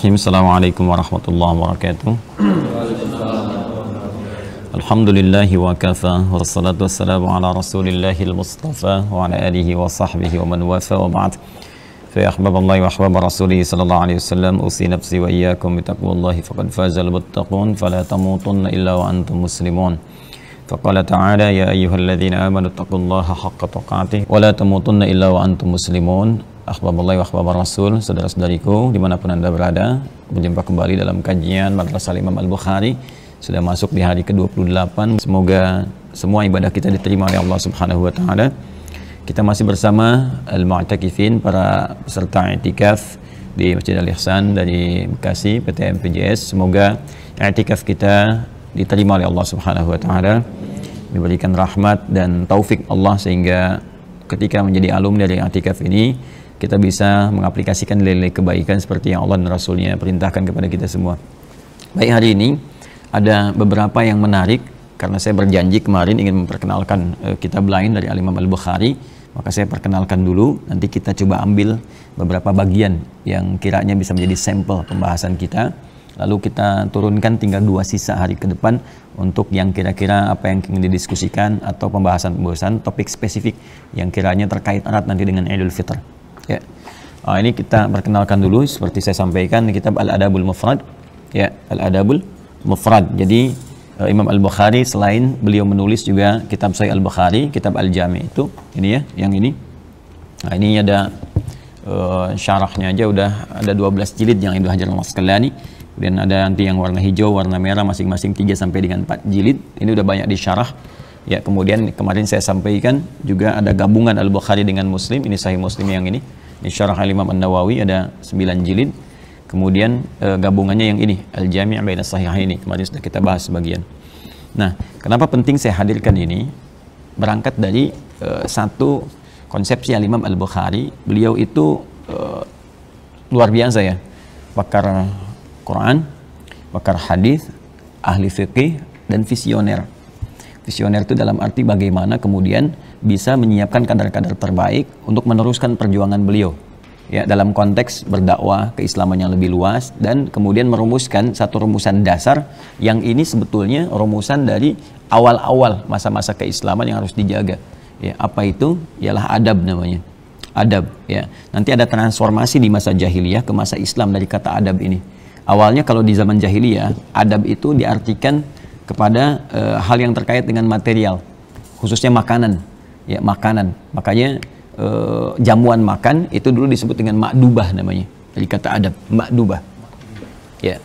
Bismillahirrahmanirrahim. Assalamualaikum warahmatullahi wabarakatuh. Alhamdulillahi wa kafa, wassalatu wassalamu ala rasulillahil mustafa wa ala alihi wa sahbihi wa man wafa wa ba'd. Fa ya ahbaballahi wa ahbaba rasulihi sallallahu alaihi wasallam, usi nafsi wa iyyakum bi taqwallahi faqad fazal muttaqun, fala tamutunna illa wa antum muslimun. Faqala ta'ala ya ayyuhalladzina amanu taqullaha haqqa tuqatih wa la tamutunna illa wa antum muslimun. Ahbaballahi wa ahbabar rasul, saudara-saudariku dimanapun anda berada, berjumpa kembali dalam kajian Madrasah Imam Al-Bukhari. Sudah masuk di hari ke-28. Semoga semua ibadah kita diterima oleh Allah Subhanahu wa taala. Kita masih bersama al-mu'takifin, para peserta i'tikaf di Masjid Al-Ihsan dari Bekasi, PT MPJS. Semoga i'tikaf kita diterima oleh Allah Subhanahu wa taala, diberikan rahmat dan taufik Allah sehingga ketika menjadi alumni dari i'tikaf ini kita bisa mengaplikasikan nilai-nilai kebaikan seperti yang Allah dan Rasulnya perintahkan kepada kita semua. Baik, hari ini ada beberapa yang menarik karena saya berjanji kemarin ingin memperkenalkan kitab lain dari Al-Imam Al-Bukhari, maka saya perkenalkan dulu, nanti kita coba ambil beberapa bagian yang kiranya bisa menjadi sampel pembahasan kita, lalu kita turunkan tinggal 2 sisa hari ke depan untuk yang kira-kira apa yang ingin didiskusikan atau pembahasan-pembahasan topik spesifik yang kiranya terkait erat nanti dengan Idul Fitr. Ya. Ini kita perkenalkan dulu seperti saya sampaikan di kitab Al-Adabul Mufrad. Ya, Al-Adabul Mufrad. Jadi Imam Al-Bukhari selain beliau menulis juga kitab Sahih Al-Bukhari, kitab Al-Jami itu. Ini ya, yang ini. Nah, ini ada syarahnya aja udah ada 12 jilid yang Ibnu Hajar Al-Asqalani. Kemudian ada nanti yang warna hijau, warna merah masing-masing 3 sampai dengan 4 jilid. Ini udah banyak disyarah. Ya, kemudian kemarin saya sampaikan juga ada gabungan Al-Bukhari dengan Muslim. Ini Sahih Muslim yang ini. Ini Syarah Al-Imam An-Nawawi ada 9 jilid. Kemudian gabungannya yang ini, Al-Jami' Baina Sahihaini. Kemarin sudah kita bahas sebagian. Nah, kenapa penting saya hadirkan ini? Berangkat dari satu konsepsi Al-Imam Al-Bukhari. Beliau itu luar biasa ya. Pakar Quran, pakar hadis, ahli fikih dan visioner. Visioner itu dalam arti bagaimana kemudian bisa menyiapkan kadar-kadar terbaik untuk meneruskan perjuangan beliau ya, dalam konteks berdakwah keislaman yang lebih luas, dan kemudian merumuskan satu rumusan dasar yang ini sebetulnya rumusan dari awal-awal masa-masa keislaman yang harus dijaga ya. Apa itu? Ialah adab namanya, adab ya. Nanti ada transformasi di masa jahiliyah ke masa Islam dari kata adab ini. Awalnya kalau di zaman jahiliyah, adab itu diartikan kepada hal yang terkait dengan material, khususnya makanan ya, makanan. Makanya jamuan makan itu dulu disebut dengan ma'dubah namanya, dari kata adab, ma'dubah ya.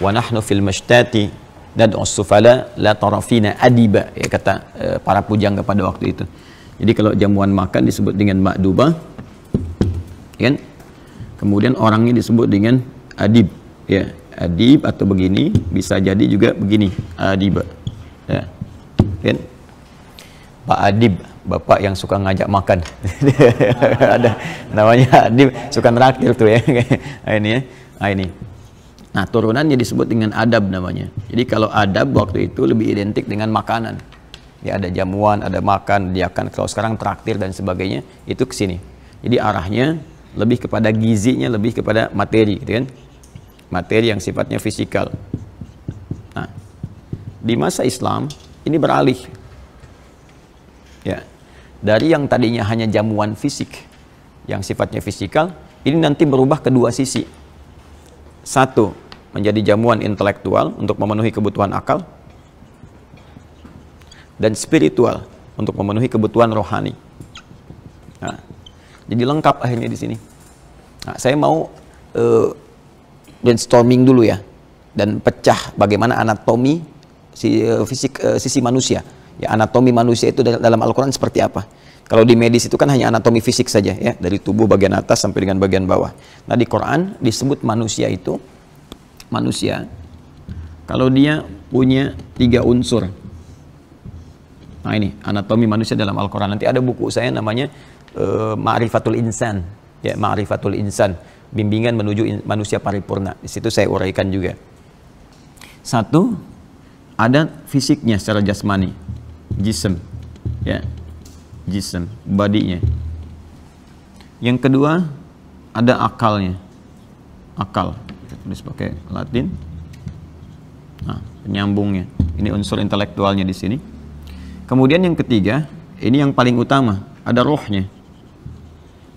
Wa nahnu fil mashtati dad'u sufala la tarafina adiba ya, kata para pujangga pada waktu itu. Jadi kalau jamuan makan disebut dengan ma'dubah kan, kemudian orangnya disebut dengan adib ya. Adib atau begini, bisa jadi juga begini, adiba ya kan? Pak Adib, bapak yang suka ngajak makan. Ada namanya adib, suka neraktir tuh ya. Nah, ini ya, nah ini, nah turunannya disebut dengan adab namanya. Jadi kalau adab waktu itu lebih identik dengan makanan ya, ada jamuan, ada makan, dia akan, kalau sekarang traktir dan sebagainya, itu ke sini. Jadi arahnya lebih kepada gizinya, lebih kepada materi gitu kan, materi yang sifatnya fisikal. Nah, di masa Islam ini beralih ya, dari yang tadinya hanya jamuan fisik yang sifatnya fisikal, ini nanti berubah kedua sisi. Satu, menjadi jamuan intelektual untuk memenuhi kebutuhan akal, dan spiritual untuk memenuhi kebutuhan rohani. Nah, jadi lengkap akhirnya di sini. Nah, saya mau brainstorming dulu ya, dan pecah bagaimana anatomi sisi manusia ya, anatomi manusia itu dalam Al-Quran seperti apa. Kalau di medis itu kan hanya anatomi fisik saja ya, dari tubuh bagian atas sampai dengan bagian bawah. Nah, di Quran disebut manusia itu, manusia kalau dia punya 3 unsur. Nah, ini anatomi manusia dalam Al-Quran. Nanti ada buku saya namanya Ma'rifatul Insan ya, Ma'rifatul Insan, bimbingan menuju manusia paripurna. Di situ saya uraikan juga. Satu, ada fisiknya secara jasmani, jism ya, jism, bodinya. Yang kedua, ada akalnya akal. Kita tulis pakai Latin. Nah, penyambungnya. Ini unsur intelektualnya di sini. Kemudian yang ketiga, ini yang paling utama, ada rohnya.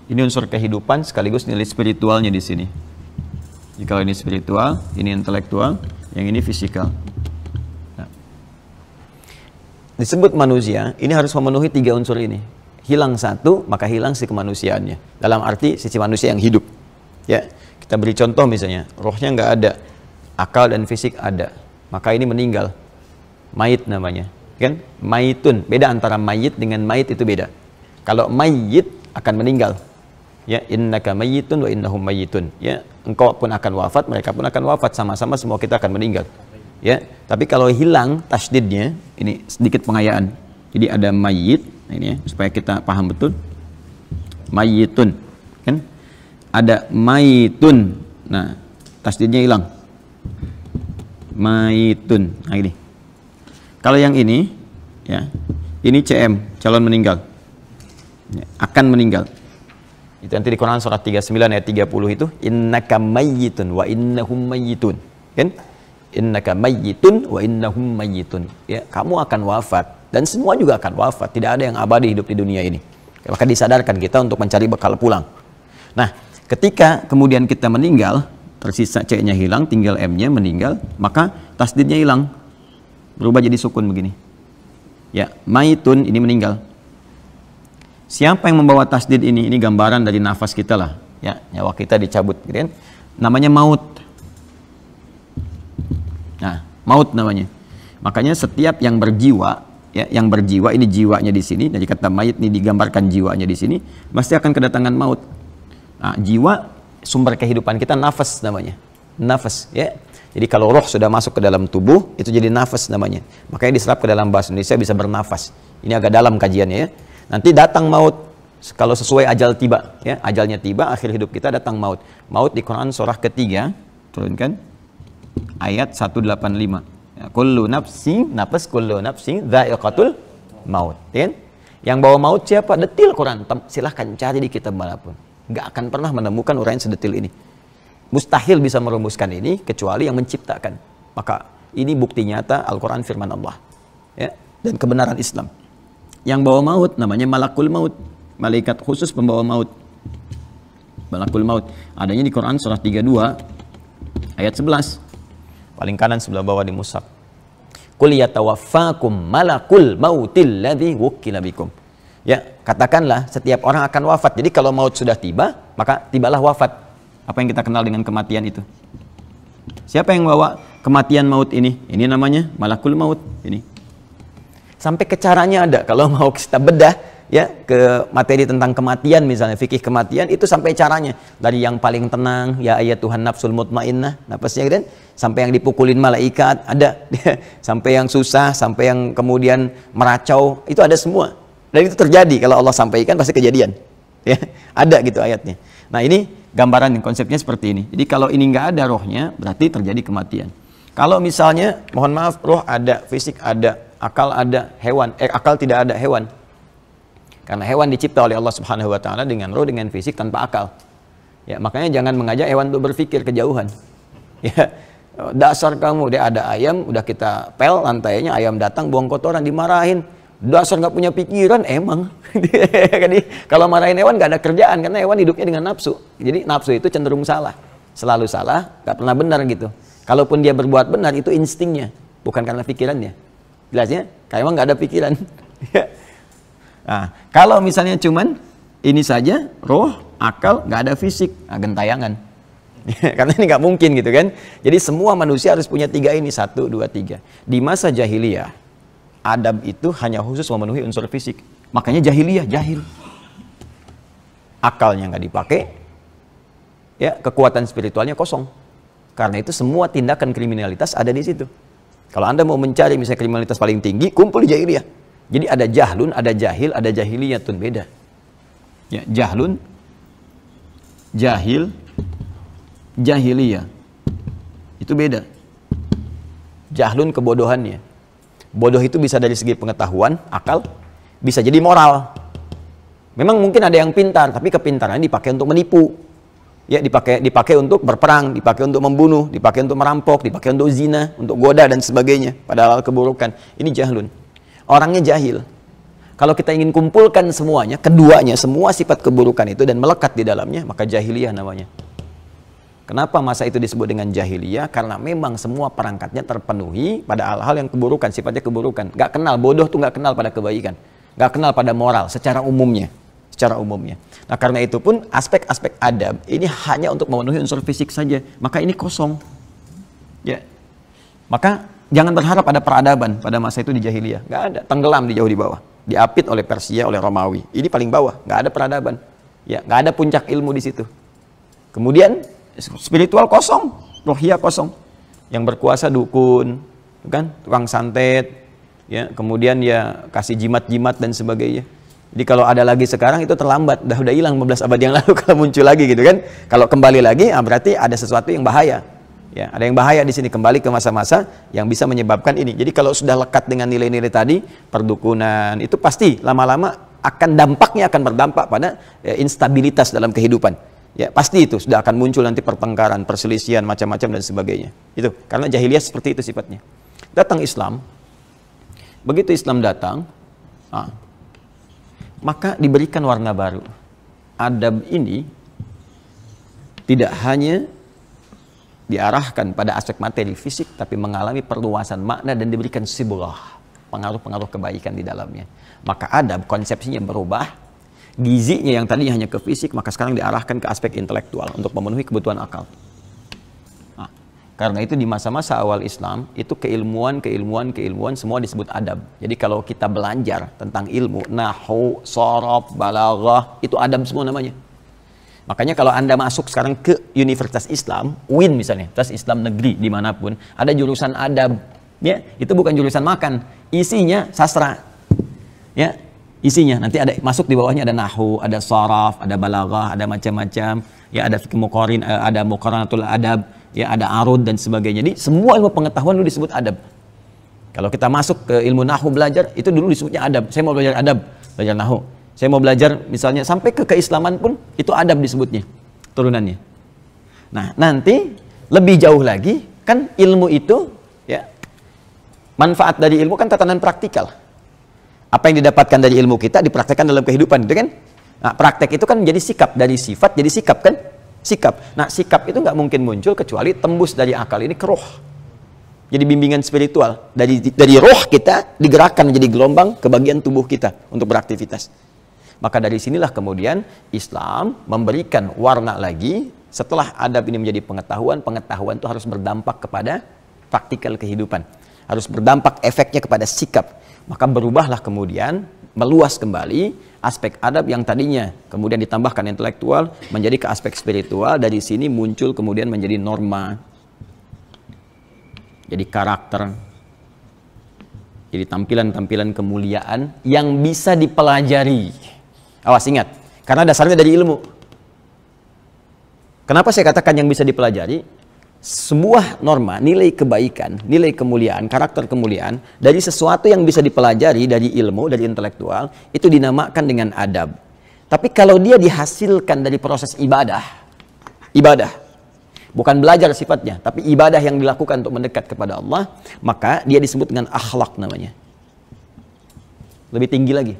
Ini unsur kehidupan sekaligus nilai spiritualnya di sini. Jika ini spiritual, ini intelektual, yang ini fisikal. Nah, disebut manusia, ini harus memenuhi tiga unsur ini. Hilang satu, maka hilang si kemanusiaannya. Dalam arti sisi manusia yang hidup. Ya, kita beri contoh misalnya, rohnya nggak ada, akal dan fisik ada, maka ini meninggal, mayit namanya. Kan mayitun, beda antara mayit dengan mayit, itu beda. Kalau mayit akan meninggal, ya, innaka mayyitun wa innahum mayyitun, ya, engkau pun akan wafat, mereka pun akan wafat, sama-sama semua kita akan meninggal, ya. Tapi kalau hilang tasdidnya, ini sedikit pengayaan, jadi ada mayyit, ini ya, supaya kita paham betul, mayyitun, kan, ada mayitun, nah tasdidnya hilang, mayitun, nah ini. Kalau yang ini, ya, ini CM, calon meninggal, ya, akan meninggal. Itu nanti di Quran surat 39 ayat 30 itu, innaka mayyitun wa innahum mayyitun, kan? Innaka mayyitun wa innahum mayyitun. Ya, kamu akan wafat dan semua juga akan wafat. Tidak ada yang abadi hidup di dunia ini. Maka disadarkan kita untuk mencari bekal pulang. Nah, ketika kemudian kita meninggal, tersisa C-nya hilang, tinggal M-nya meninggal, maka tasdidnya hilang. Berubah jadi sukun begini. Ya, maitun ini meninggal. Siapa yang membawa tasdid ini? Ini gambaran dari nafas kita lah. Ya, nyawa kita dicabut, gitu kan? Namanya maut. Nah, maut namanya. Makanya setiap yang berjiwa, ya, yang berjiwa, ini jiwanya di sini. Jadi kata mayit ini digambarkan jiwanya di sini, pasti akan kedatangan maut. Nah, jiwa sumber kehidupan kita, nafas namanya. Nafas, ya. Jadi kalau roh sudah masuk ke dalam tubuh, itu jadi nafas namanya. Makanya diserap ke dalam bahasa Indonesia bisa bernafas. Ini agak dalam kajiannya, ya. Nanti datang maut, kalau sesuai ajal tiba, ya, ajalnya tiba, akhir hidup kita datang maut. Maut di Quran surah ketiga, turunkan, ayat 185. Ya, kullu nafsin, nafas kullu nafsin, dha'iqatul maut. Ya, yang bawa maut siapa? Detil Quran. Silahkan cari di kitab manapun. Nggak akan pernah menemukan uraian sedetil ini. Mustahil bisa merumuskan ini kecuali yang menciptakan. Maka ini bukti nyata Al-Quran firman Allah, ya, dan kebenaran Islam. Yang bawa maut namanya malakul maut, malaikat khusus pembawa maut. Malakul maut adanya di Quran surah 32 ayat 11, paling kanan sebelah bawah di mushaf. Qul yatawaffakum malakul mautil ladzi wukkila bikum. Ya, katakanlah setiap orang akan wafat. Jadi kalau maut sudah tiba, maka tibalah wafat. Apa yang kita kenal dengan kematian itu? Siapa yang bawa kematian maut ini? Ini namanya malakul maut. Ini. Sampai ke caranya ada. Kalau mau kita bedah, ya, ke materi tentang kematian, misalnya fikih kematian, itu sampai caranya. Dari yang paling tenang, ya ayat Tuhan nafsul mutmainnah, napasnya kan, sampai yang dipukulin malaikat, ada. Sampai yang susah, sampai yang kemudian meracau, itu ada semua. Dan itu terjadi. Kalau Allah sampaikan pasti kejadian. Ya, ada gitu ayatnya. Nah, ini gambaran konsepnya seperti ini. Jadi kalau ini nggak ada rohnya, berarti terjadi kematian. Kalau misalnya, mohon maaf, roh ada, fisik ada, akal ada, hewan, akal tidak ada, hewan. Karena hewan dicipta oleh Allah Subhanahu wa taala dengan roh, dengan fisik, tanpa akal. Ya, makanya jangan mengajak hewan untuk berpikir kejauhan. Ya, dasar kamu, dia ada ayam, udah kita pel lantainya, ayam datang buang kotoran, dimarahin. Dasar nggak punya pikiran, emang. Jadi kalau marahin hewan nggak ada kerjaan, karena hewan hidupnya dengan nafsu. Jadi nafsu itu cenderung salah, selalu salah, nggak pernah benar gitu. Kalaupun dia berbuat benar, itu instingnya, bukan karena pikirannya. Jelasnya, kayak emang nggak ada pikiran. Nah, kalau misalnya cuman ini saja, roh, akal, nggak ada fisik, nah, gentayangan. Karena ini nggak mungkin gitu kan. Jadi semua manusia harus punya tiga ini, 1, 2, 3. Di masa jahiliyah, adab itu hanya khusus memenuhi unsur fisik. Makanya jahiliyah, jahil. Akalnya nggak dipakai, ya, kekuatan spiritualnya kosong. Karena itu semua tindakan kriminalitas ada di situ. Kalau Anda mau mencari misalnya kriminalitas paling tinggi, kumpul di jahiliyah. Jadi ada jahlun, ada jahil, ada jahiliyatun, beda. Ya, jahlun, jahil, jahiliyah. Itu beda. Jahlun kebodohannya. Bodoh itu bisa dari segi pengetahuan, akal, bisa jadi moral. Memang mungkin ada yang pintar, tapi kepintarannya dipakai untuk menipu. Ya, dipakai untuk berperang, dipakai untuk membunuh, dipakai untuk merampok, dipakai untuk zina, untuk goda dan sebagainya, padahal keburukan. Ini jahlun. Orangnya jahil. Kalau kita ingin kumpulkan semuanya, keduanya, semua sifat keburukan itu dan melekat di dalamnya, maka jahiliyah namanya. Kenapa masa itu disebut dengan jahiliyah? Karena memang semua perangkatnya terpenuhi pada hal-hal yang keburukan, sifatnya keburukan. Gak kenal, bodoh tuh gak kenal pada kebaikan. Gak kenal pada moral secara umumnya. Nah, karena itu pun aspek-aspek adab ini hanya untuk memenuhi unsur fisik saja, maka ini kosong. Ya. Maka jangan berharap ada peradaban pada masa itu di jahiliyah. Gak ada, tenggelam di jauh di bawah. Diapit oleh Persia, oleh Romawi. Ini paling bawah, gak ada peradaban. Ya, gak ada puncak ilmu di situ. Kemudian spiritual kosong, rohiyah kosong. Yang berkuasa dukun, kan, tukang santet, ya, kemudian ya kasih jimat-jimat dan sebagainya. Jadi kalau ada lagi sekarang itu terlambat, udah hilang 15 abad yang lalu kalau muncul lagi gitu kan. Kalau kembali lagi, berarti ada sesuatu yang bahaya. Ya, ada yang bahaya di sini, kembali ke masa-masa yang bisa menyebabkan ini. Jadi kalau sudah lekat dengan nilai-nilai tadi, perdukunan, itu pasti lama-lama dampaknya akan berdampak pada instabilitas dalam kehidupan. Ya, pasti itu sudah akan muncul nanti pertengkaran, perselisihan, macam-macam dan sebagainya. Itu karena jahiliyah seperti itu sifatnya. Datang Islam, begitu Islam datang, maka diberikan warna baru. Adab ini tidak hanya diarahkan pada aspek materi fisik, tapi mengalami perluasan makna dan diberikan sibghah, pengaruh-pengaruh kebaikan di dalamnya. Maka adab konsepsinya berubah, gizinya yang tadinya hanya ke fisik, maka sekarang diarahkan ke aspek intelektual untuk memenuhi kebutuhan akal. Karena itu di masa-masa awal Islam, itu keilmuan semua disebut adab. Jadi kalau kita belajar tentang ilmu, nahwu, sharaf, balaghah, itu adab semua namanya. Makanya kalau Anda masuk sekarang ke Universitas Islam, UIN misalnya, Universitas Islam Negeri dimanapun, ada jurusan adab. Ya, itu bukan jurusan makan, isinya sastra. Ya, isinya nanti ada masuk di bawahnya ada nahwu, ada sharaf, ada balaghah, ada macam-macam. Ya, ada fikih muqarin, ada muqaranatul adab. Ya, ada arud dan sebagainya. Jadi semua ilmu pengetahuan dulu disebut adab. Kalau kita masuk ke ilmu nahwu belajar, itu dulu disebutnya adab. Saya mau belajar adab, belajar nahwu. Saya mau belajar misalnya sampai ke keislaman pun itu adab disebutnya, turunannya. Nah, nanti lebih jauh lagi kan ilmu itu ya, manfaat dari ilmu kan tatanan praktikal. Apa yang didapatkan dari ilmu kita dipraktekkan dalam kehidupan, itu kan? Nah, praktek itu kan menjadi sikap, dari sifat jadi sikap kan? Sikap. Nah, sikap itu nggak mungkin muncul kecuali tembus dari akal ini ke roh. Jadi bimbingan spiritual dari roh kita digerakkan menjadi gelombang ke bagian tubuh kita untuk beraktivitas. Maka dari sinilah kemudian Islam memberikan warna lagi. Setelah adab ini menjadi pengetahuan, pengetahuan itu harus berdampak kepada praktikal kehidupan, harus berdampak efeknya kepada sikap. Maka berubahlah kemudian, meluas kembali aspek adab yang tadinya kemudian ditambahkan intelektual menjadi ke aspek spiritual. Dari sini muncul kemudian menjadi norma, jadi karakter, jadi tampilan-tampilan kemuliaan yang bisa dipelajari. Awas, ingat, karena dasarnya dari ilmu. Kenapa saya katakan yang bisa dipelajari? Sebuah norma, nilai kebaikan, nilai kemuliaan, karakter kemuliaan dari sesuatu yang bisa dipelajari dari ilmu, dari intelektual, itu dinamakan dengan adab. Tapi kalau dia dihasilkan dari proses ibadah, bukan belajar sifatnya, tapi ibadah yang dilakukan untuk mendekat kepada Allah, maka dia disebut dengan akhlak namanya. Lebih tinggi lagi.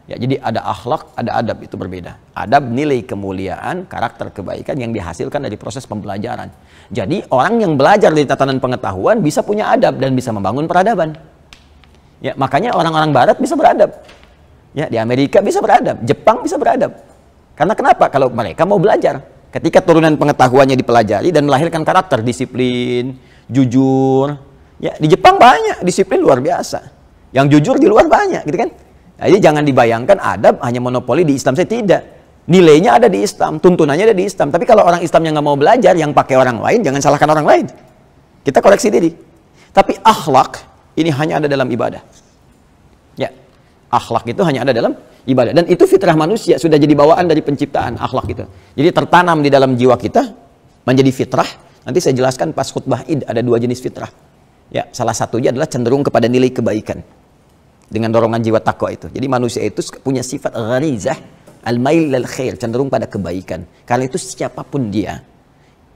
Ya, jadi ada akhlak, ada adab, itu berbeda. Adab nilai kemuliaan, karakter kebaikan yang dihasilkan dari proses pembelajaran. Jadi orang yang belajar dari tatanan pengetahuan bisa punya adab dan bisa membangun peradaban. Ya, makanya orang-orang barat bisa beradab. Ya, di Amerika bisa beradab, Jepang bisa beradab. Karena kenapa? Kalau mereka mau belajar. Ketika turunan pengetahuannya dipelajari dan melahirkan karakter, disiplin, jujur. Ya, di Jepang banyak disiplin luar biasa. Yang jujur di luar banyak, gitu kan? Jadi jangan dibayangkan adab hanya monopoli di Islam. Saya tidak. Nilainya ada di Islam, tuntunannya ada di Islam. Tapi kalau orang Islam yang nggak mau belajar, yang pakai orang lain, jangan salahkan orang lain. Kita koreksi diri. Tapi akhlak ini hanya ada dalam ibadah. Ya, akhlak itu hanya ada dalam ibadah. Dan itu fitrah manusia, sudah jadi bawaan dari penciptaan akhlak itu. Jadi tertanam di dalam jiwa kita menjadi fitrah. Nanti saya jelaskan pas khutbah Id ada 2 jenis fitrah. Ya, salah satunya adalah cenderung kepada nilai kebaikan dengan dorongan jiwa takwa itu. Jadi manusia itu punya sifat gharizah, Al-mail lil khair, cenderung pada kebaikan. Karena itu siapapun dia,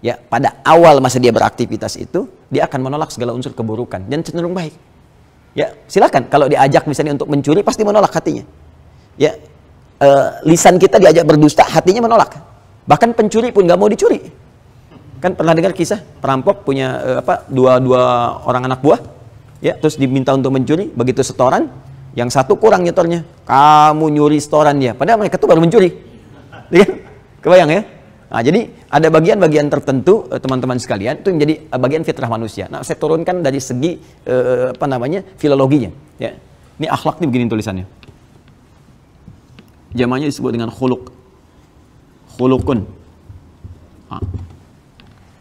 ya, pada awal masa dia beraktivitas itu, dia akan menolak segala unsur keburukan dan cenderung baik. Ya, silakan kalau diajak misalnya untuk mencuri, pasti menolak hatinya. Ya, lisan kita diajak berdusta, hatinya menolak. Bahkan pencuri pun nggak mau dicuri. Kan pernah dengar kisah perampok punya dua orang anak buah, ya, terus diminta untuk mencuri, begitu setoran, yang satu kurang nyetornya, kamu nyuri setoran dia, padahal mereka tuh baru mencuri. Ya, kebayang ya? Nah, jadi ada bagian-bagian tertentu teman-teman sekalian itu menjadi bagian fitrah manusia. Nah, saya turunkan dari segi filologinya. Ya, ini akhlak nih begini tulisannya. Jamaknya disebut dengan khuluq, khuluqun. Nah,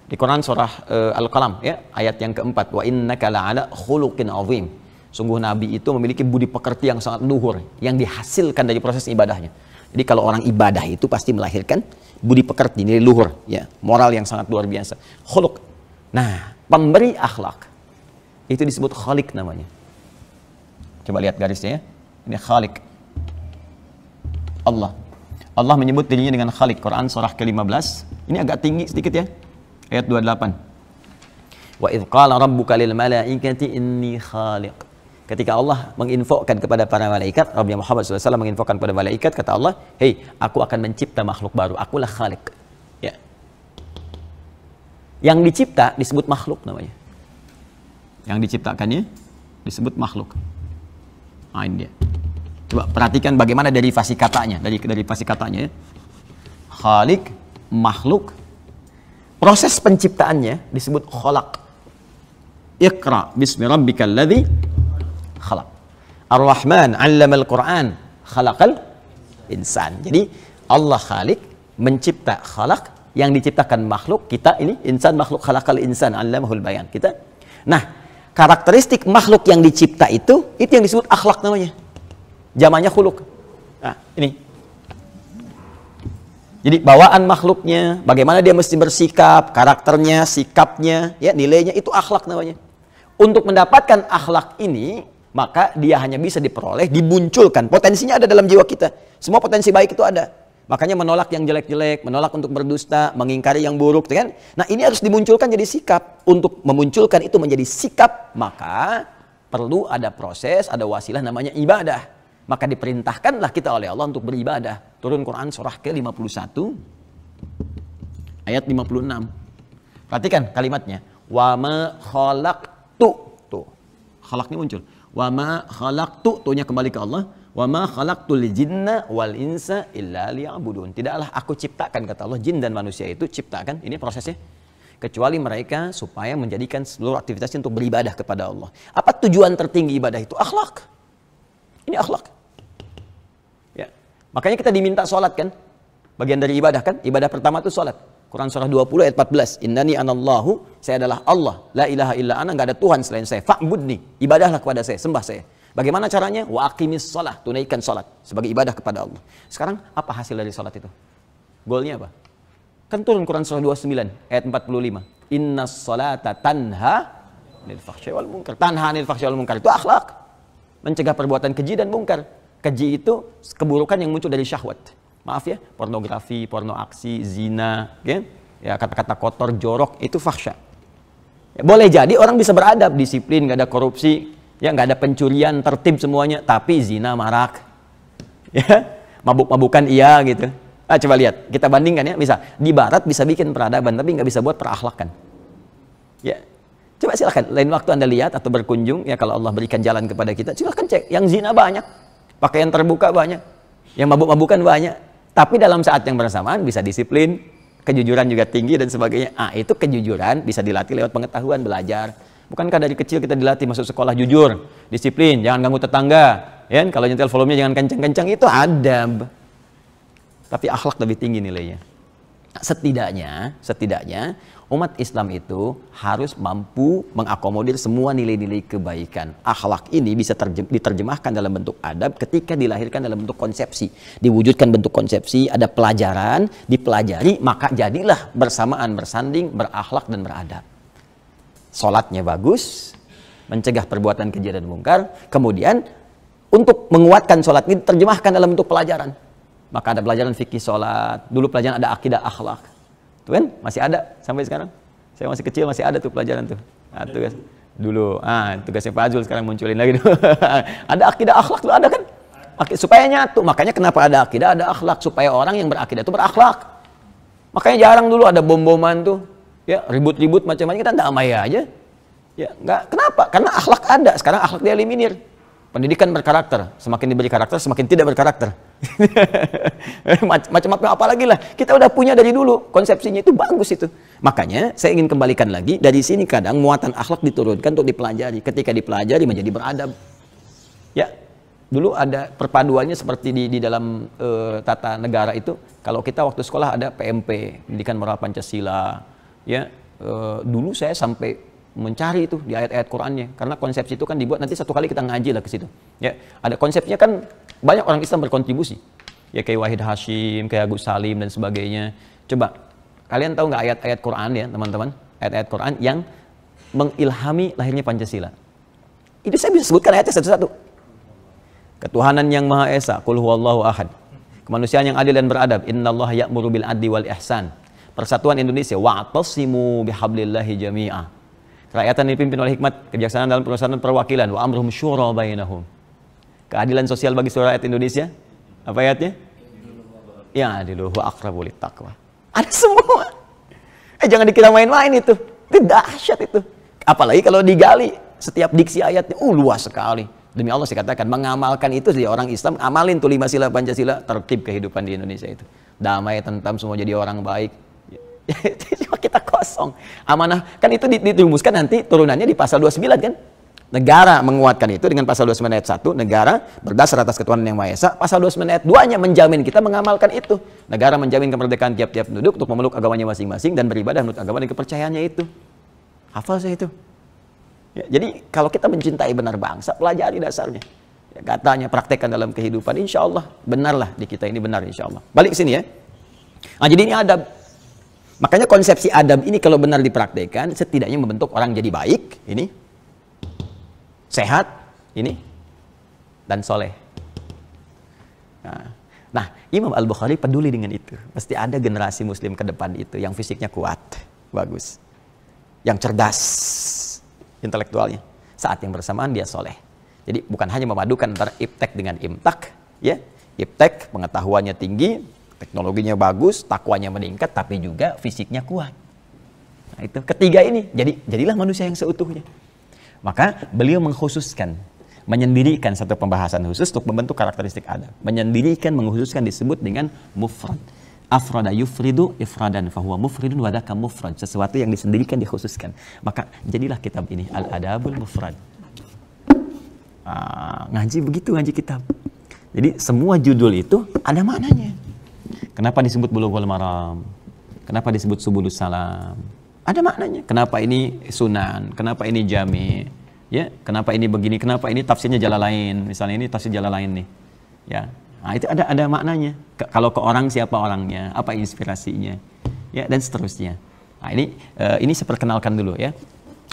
di Quran surah Al-Qalam, ya, ayat yang keempat, wa innaka la'ala khuluqin azim. Sungguh Nabi itu memiliki budi pekerti yang sangat luhur, yang dihasilkan dari proses ibadahnya. Jadi kalau orang ibadah itu pasti melahirkan budi pekerti, nilai luhur, ya, moral yang sangat luar biasa. Khuluq. Nah, pemberi akhlak itu disebut khaliq namanya. Coba lihat garisnya ya. Ini khaliq. Allah. Allah menyebut dirinya dengan khaliq. Quran surah ke-15. Ini agak tinggi sedikit ya. Ayat 28. Wa idz qala rabbuka lil malaikati inni khaliq. Ketika Allah menginfokan kepada para malaikat, Nabi Muhammad SAW menginfokan kepada malaikat, kata Allah, hei, aku akan mencipta makhluk baru, akulah khaliq. Ya. Yang dicipta disebut makhluk namanya. Yang diciptakannya disebut makhluk. Nah, ini dia. Coba perhatikan bagaimana derivasi katanya, dari derivasi katanya ya. Khaliq, makhluk. Proses penciptaannya disebut khalaq. Iqra bismi rabbikal ladzi khalaq. Ar-Rahman 'allamal Qur'an, khalaqal insan. Jadi Allah khaliq, mencipta khalaq, yang diciptakan makhluk, kita ini insan makhluk, khalaqal insan 'allamahul bayan. Kita. Nah, karakteristik makhluk yang dicipta itu yang disebut akhlak namanya. Jamaknya khuluq. Nah, ini. Jadi bawaan makhluknya, bagaimana dia mesti bersikap, karakternya, sikapnya, ya, nilainya, itu akhlak namanya. Untuk mendapatkan akhlak ini, maka dia hanya bisa diperoleh, dimunculkan. Potensinya ada dalam jiwa kita. Semua potensi baik itu ada. Makanya menolak yang jelek-jelek, menolak untuk berdusta, mengingkari yang buruk, kan? Nah, ini harus dimunculkan jadi sikap. Untuk memunculkan itu menjadi sikap, maka perlu ada proses, ada wasilah namanya ibadah. Maka diperintahkanlah kita oleh Allah untuk beribadah. Turun Quran surah ke-51 ayat 56. Perhatikan kalimatnya. Wa ma khalaqtu. Tuh. Khalaq ini muncul. Wa ma khalaqtu, tuh-nya kembali ke Allah. Wa ma khalaqtul jinna wal insa illa liya'budun. Tidaklah aku ciptakan, kata Allah, jin dan manusia itu ciptakan, ini prosesnya, kecuali mereka supaya menjadikan seluruh aktivitasnya untuk beribadah kepada Allah. Apa tujuan tertinggi ibadah itu? Akhlak. Ini akhlak. Makanya kita diminta sholat kan, bagian dari ibadah kan, ibadah pertama itu sholat. Quran surah 20 ayat 14, innani anallahu, saya adalah Allah, la ilaha illa ana, nggak ada Tuhan selain saya, fa'budni, ibadahlah kepada saya, sembah saya. Bagaimana caranya? Wa aqimis sholat, tunaikan sholat sebagai ibadah kepada Allah. Sekarang apa hasil dari sholat itu? Goalnya apa? Kan turun Quran surah 29 ayat 45, innas sholata tanha anil fahsya'i wal munkar. Tanha anil fahsya'i wal munkar itu akhlak, mencegah perbuatan keji dan mungkar. Keji itu keburukan yang muncul dari syahwat. Maaf ya, pornografi, porno aksi, zina, kan? Ya, kata-kata kotor, jorok, itu fahsya. Ya, boleh jadi orang bisa beradab, disiplin, nggak ada korupsi, ya, nggak ada pencurian, tertib semuanya, tapi zina marak, ya, mabuk-mabukan iya gitu. Ah, coba lihat, kita bandingkan ya, misal di Barat bisa bikin peradaban, tapi nggak bisa buat perakhlakan. Ya, coba silakan, lain waktu Anda lihat atau berkunjung, ya, kalau Allah berikan jalan kepada kita, silakan cek, yang zina banyak. Pakaian terbuka banyak, yang mabuk-mabukan banyak, tapi dalam saat yang bersamaan bisa disiplin, kejujuran juga tinggi dan sebagainya. Ah, itu kejujuran bisa dilatih lewat pengetahuan, belajar. Bukankah dari kecil kita dilatih masuk sekolah jujur, disiplin, jangan ganggu tetangga, ya? Kalau nyetel volumenya jangan kencang-kencang, itu adab. Tapi akhlak lebih tinggi nilainya. Setidaknya umat Islam itu harus mampu mengakomodir semua nilai-nilai kebaikan. Akhlak ini bisa diterjemahkan dalam bentuk adab ketika dilahirkan dalam bentuk konsepsi. Diwujudkan bentuk konsepsi, ada pelajaran, dipelajari, maka jadilah bersamaan bersanding, berakhlak dan beradab. Sholatnya bagus, mencegah perbuatan keji dan mungkar. Kemudian untuk menguatkan sholat ini diterjemahkan dalam bentuk pelajaran. Maka ada pelajaran fikih sholat. Dulu pelajaran ada akidah akhlak. Tuh kan, masih ada sampai sekarang. Saya masih kecil masih ada tuh pelajaran tuh. Nah, tugas dulu. Tugasnya Pak Azul sekarang munculin lagi. Ada akidah akhlak tuh ada kan? Supaya nyatu. Makanya kenapa ada akidah, ada akhlak, supaya orang yang berakidah itu berakhlak. Makanya jarang dulu ada bom-boman tuh. Ya, ribut-ribut macam-macam, kita damai aja. Ya, enggak. Kenapa? Karena akhlak ada. Sekarang akhlak dieliminir. Pendidikan berkarakter, semakin diberi karakter, semakin tidak berkarakter. Macam-macam apa lagi lah. Kita udah punya dari dulu, konsepsinya itu bagus itu. Makanya saya ingin kembalikan lagi, dari sini kadang muatan akhlak diturunkan untuk dipelajari. Ketika dipelajari menjadi beradab. Ya, dulu ada perpaduannya seperti di dalam tata negara itu. Kalau kita waktu sekolah ada PMP, Pendidikan Moral Pancasila. Ya, dulu saya sampai mencari itu di ayat-ayat Qur'annya, karena konsepsi itu kan dibuat nanti satu kali kita ngaji lah ke situ. Ya, ada konsepnya kan banyak orang Islam berkontribusi. Ya kayak Wahid Hashim, kayak Agus Salim dan sebagainya. Coba kalian tahu nggak ayat-ayat Qur'an ya, teman-teman? Ayat-ayat Qur'an yang mengilhami lahirnya Pancasila. Itu saya bisa sebutkan ayatnya satu-satu. Ketuhanan yang Maha Esa, Qul huwallahu ahad. Kemanusiaan yang adil dan beradab, innallaha ya'muru bil adli wal ihsan. Persatuan Indonesia, wa'tasimu bihablillahi jami'ah. Kerakyatan dipimpin oleh hikmat, kebijaksanaan dalam perusahaan perwakilan, wa amruhum syura bainahum. Keadilan sosial bagi seluruh rakyat Indonesia. Apa ayatnya? Ya, adiluhu aqrabu littaqwa. Ada semua. Jangan dikira main-main itu. Itu dahsyat itu. Apalagi kalau digali setiap diksi ayatnya, luas sekali. Demi Allah saya katakan, mengamalkan itu sih orang Islam, amalin tuh 5 sila Pancasila, tertib kehidupan di Indonesia itu. Damai, tentram, semua jadi orang baik. Cuma kita kosong. Amanah, kan itu dirumuskan nanti turunannya di pasal 29 kan? Negara menguatkan itu dengan pasal 29 ayat 1, negara berdasar atas ketuhanan yang Maha Esa. Pasal 29 ayat 2-nya menjamin kita mengamalkan itu. Negara menjamin kemerdekaan tiap-tiap penduduk untuk memeluk agamanya masing-masing dan beribadah menurut agama dan kepercayaannya itu. Hafal saya itu. Ya, jadi kalau kita mencintai benar bangsa, pelajari dasarnya. Ya, katanya praktekkan dalam kehidupan, insya Allah benarlah di kita ini benar insya Allah. Balik sini ya. Nah, jadi ini adab. Makanya konsepsi adab ini kalau benar dipraktekkan, setidaknya membentuk orang jadi baik, ini, sehat, ini, dan soleh. Nah, Imam Al-Bukhari peduli dengan itu. Pasti ada generasi muslim ke depan itu, yang fisiknya kuat, bagus, yang cerdas, intelektualnya. Saat yang bersamaan dia soleh. Jadi bukan hanya memadukan antara iptek dengan imtak, ya, iptek pengetahuannya tinggi, teknologinya bagus, takwanya meningkat, tapi juga fisiknya kuat. Nah, itu ketiga ini, jadilah manusia yang seutuhnya. Maka beliau mengkhususkan, menyendirikan satu pembahasan khusus untuk membentuk karakteristik adab. Menyendirikan, mengkhususkan disebut dengan mufrad. Afrada yufridu ifradan fahuwa mufridun wadaka mufrad. Sesuatu yang disendirikan, dikhususkan. Maka jadilah kitab ini Al-Adabul Mufrad. Ngaji begitu, ngaji kitab. Jadi semua judul itu ada maknanya. Kenapa disebut Bulughul Maram? Kenapa disebut Subulus Salam? Ada maknanya. Kenapa ini sunan? Kenapa ini jami? Ya, kenapa ini begini? Kenapa ini tafsirnya Jalalain? Misalnya ini tafsir Jalalain nih. Ya. Nah, itu ada maknanya. Kalau ke orang, siapa orangnya? Apa inspirasinya? Ya, dan seterusnya. Nah, ini saya perkenalkan dulu ya.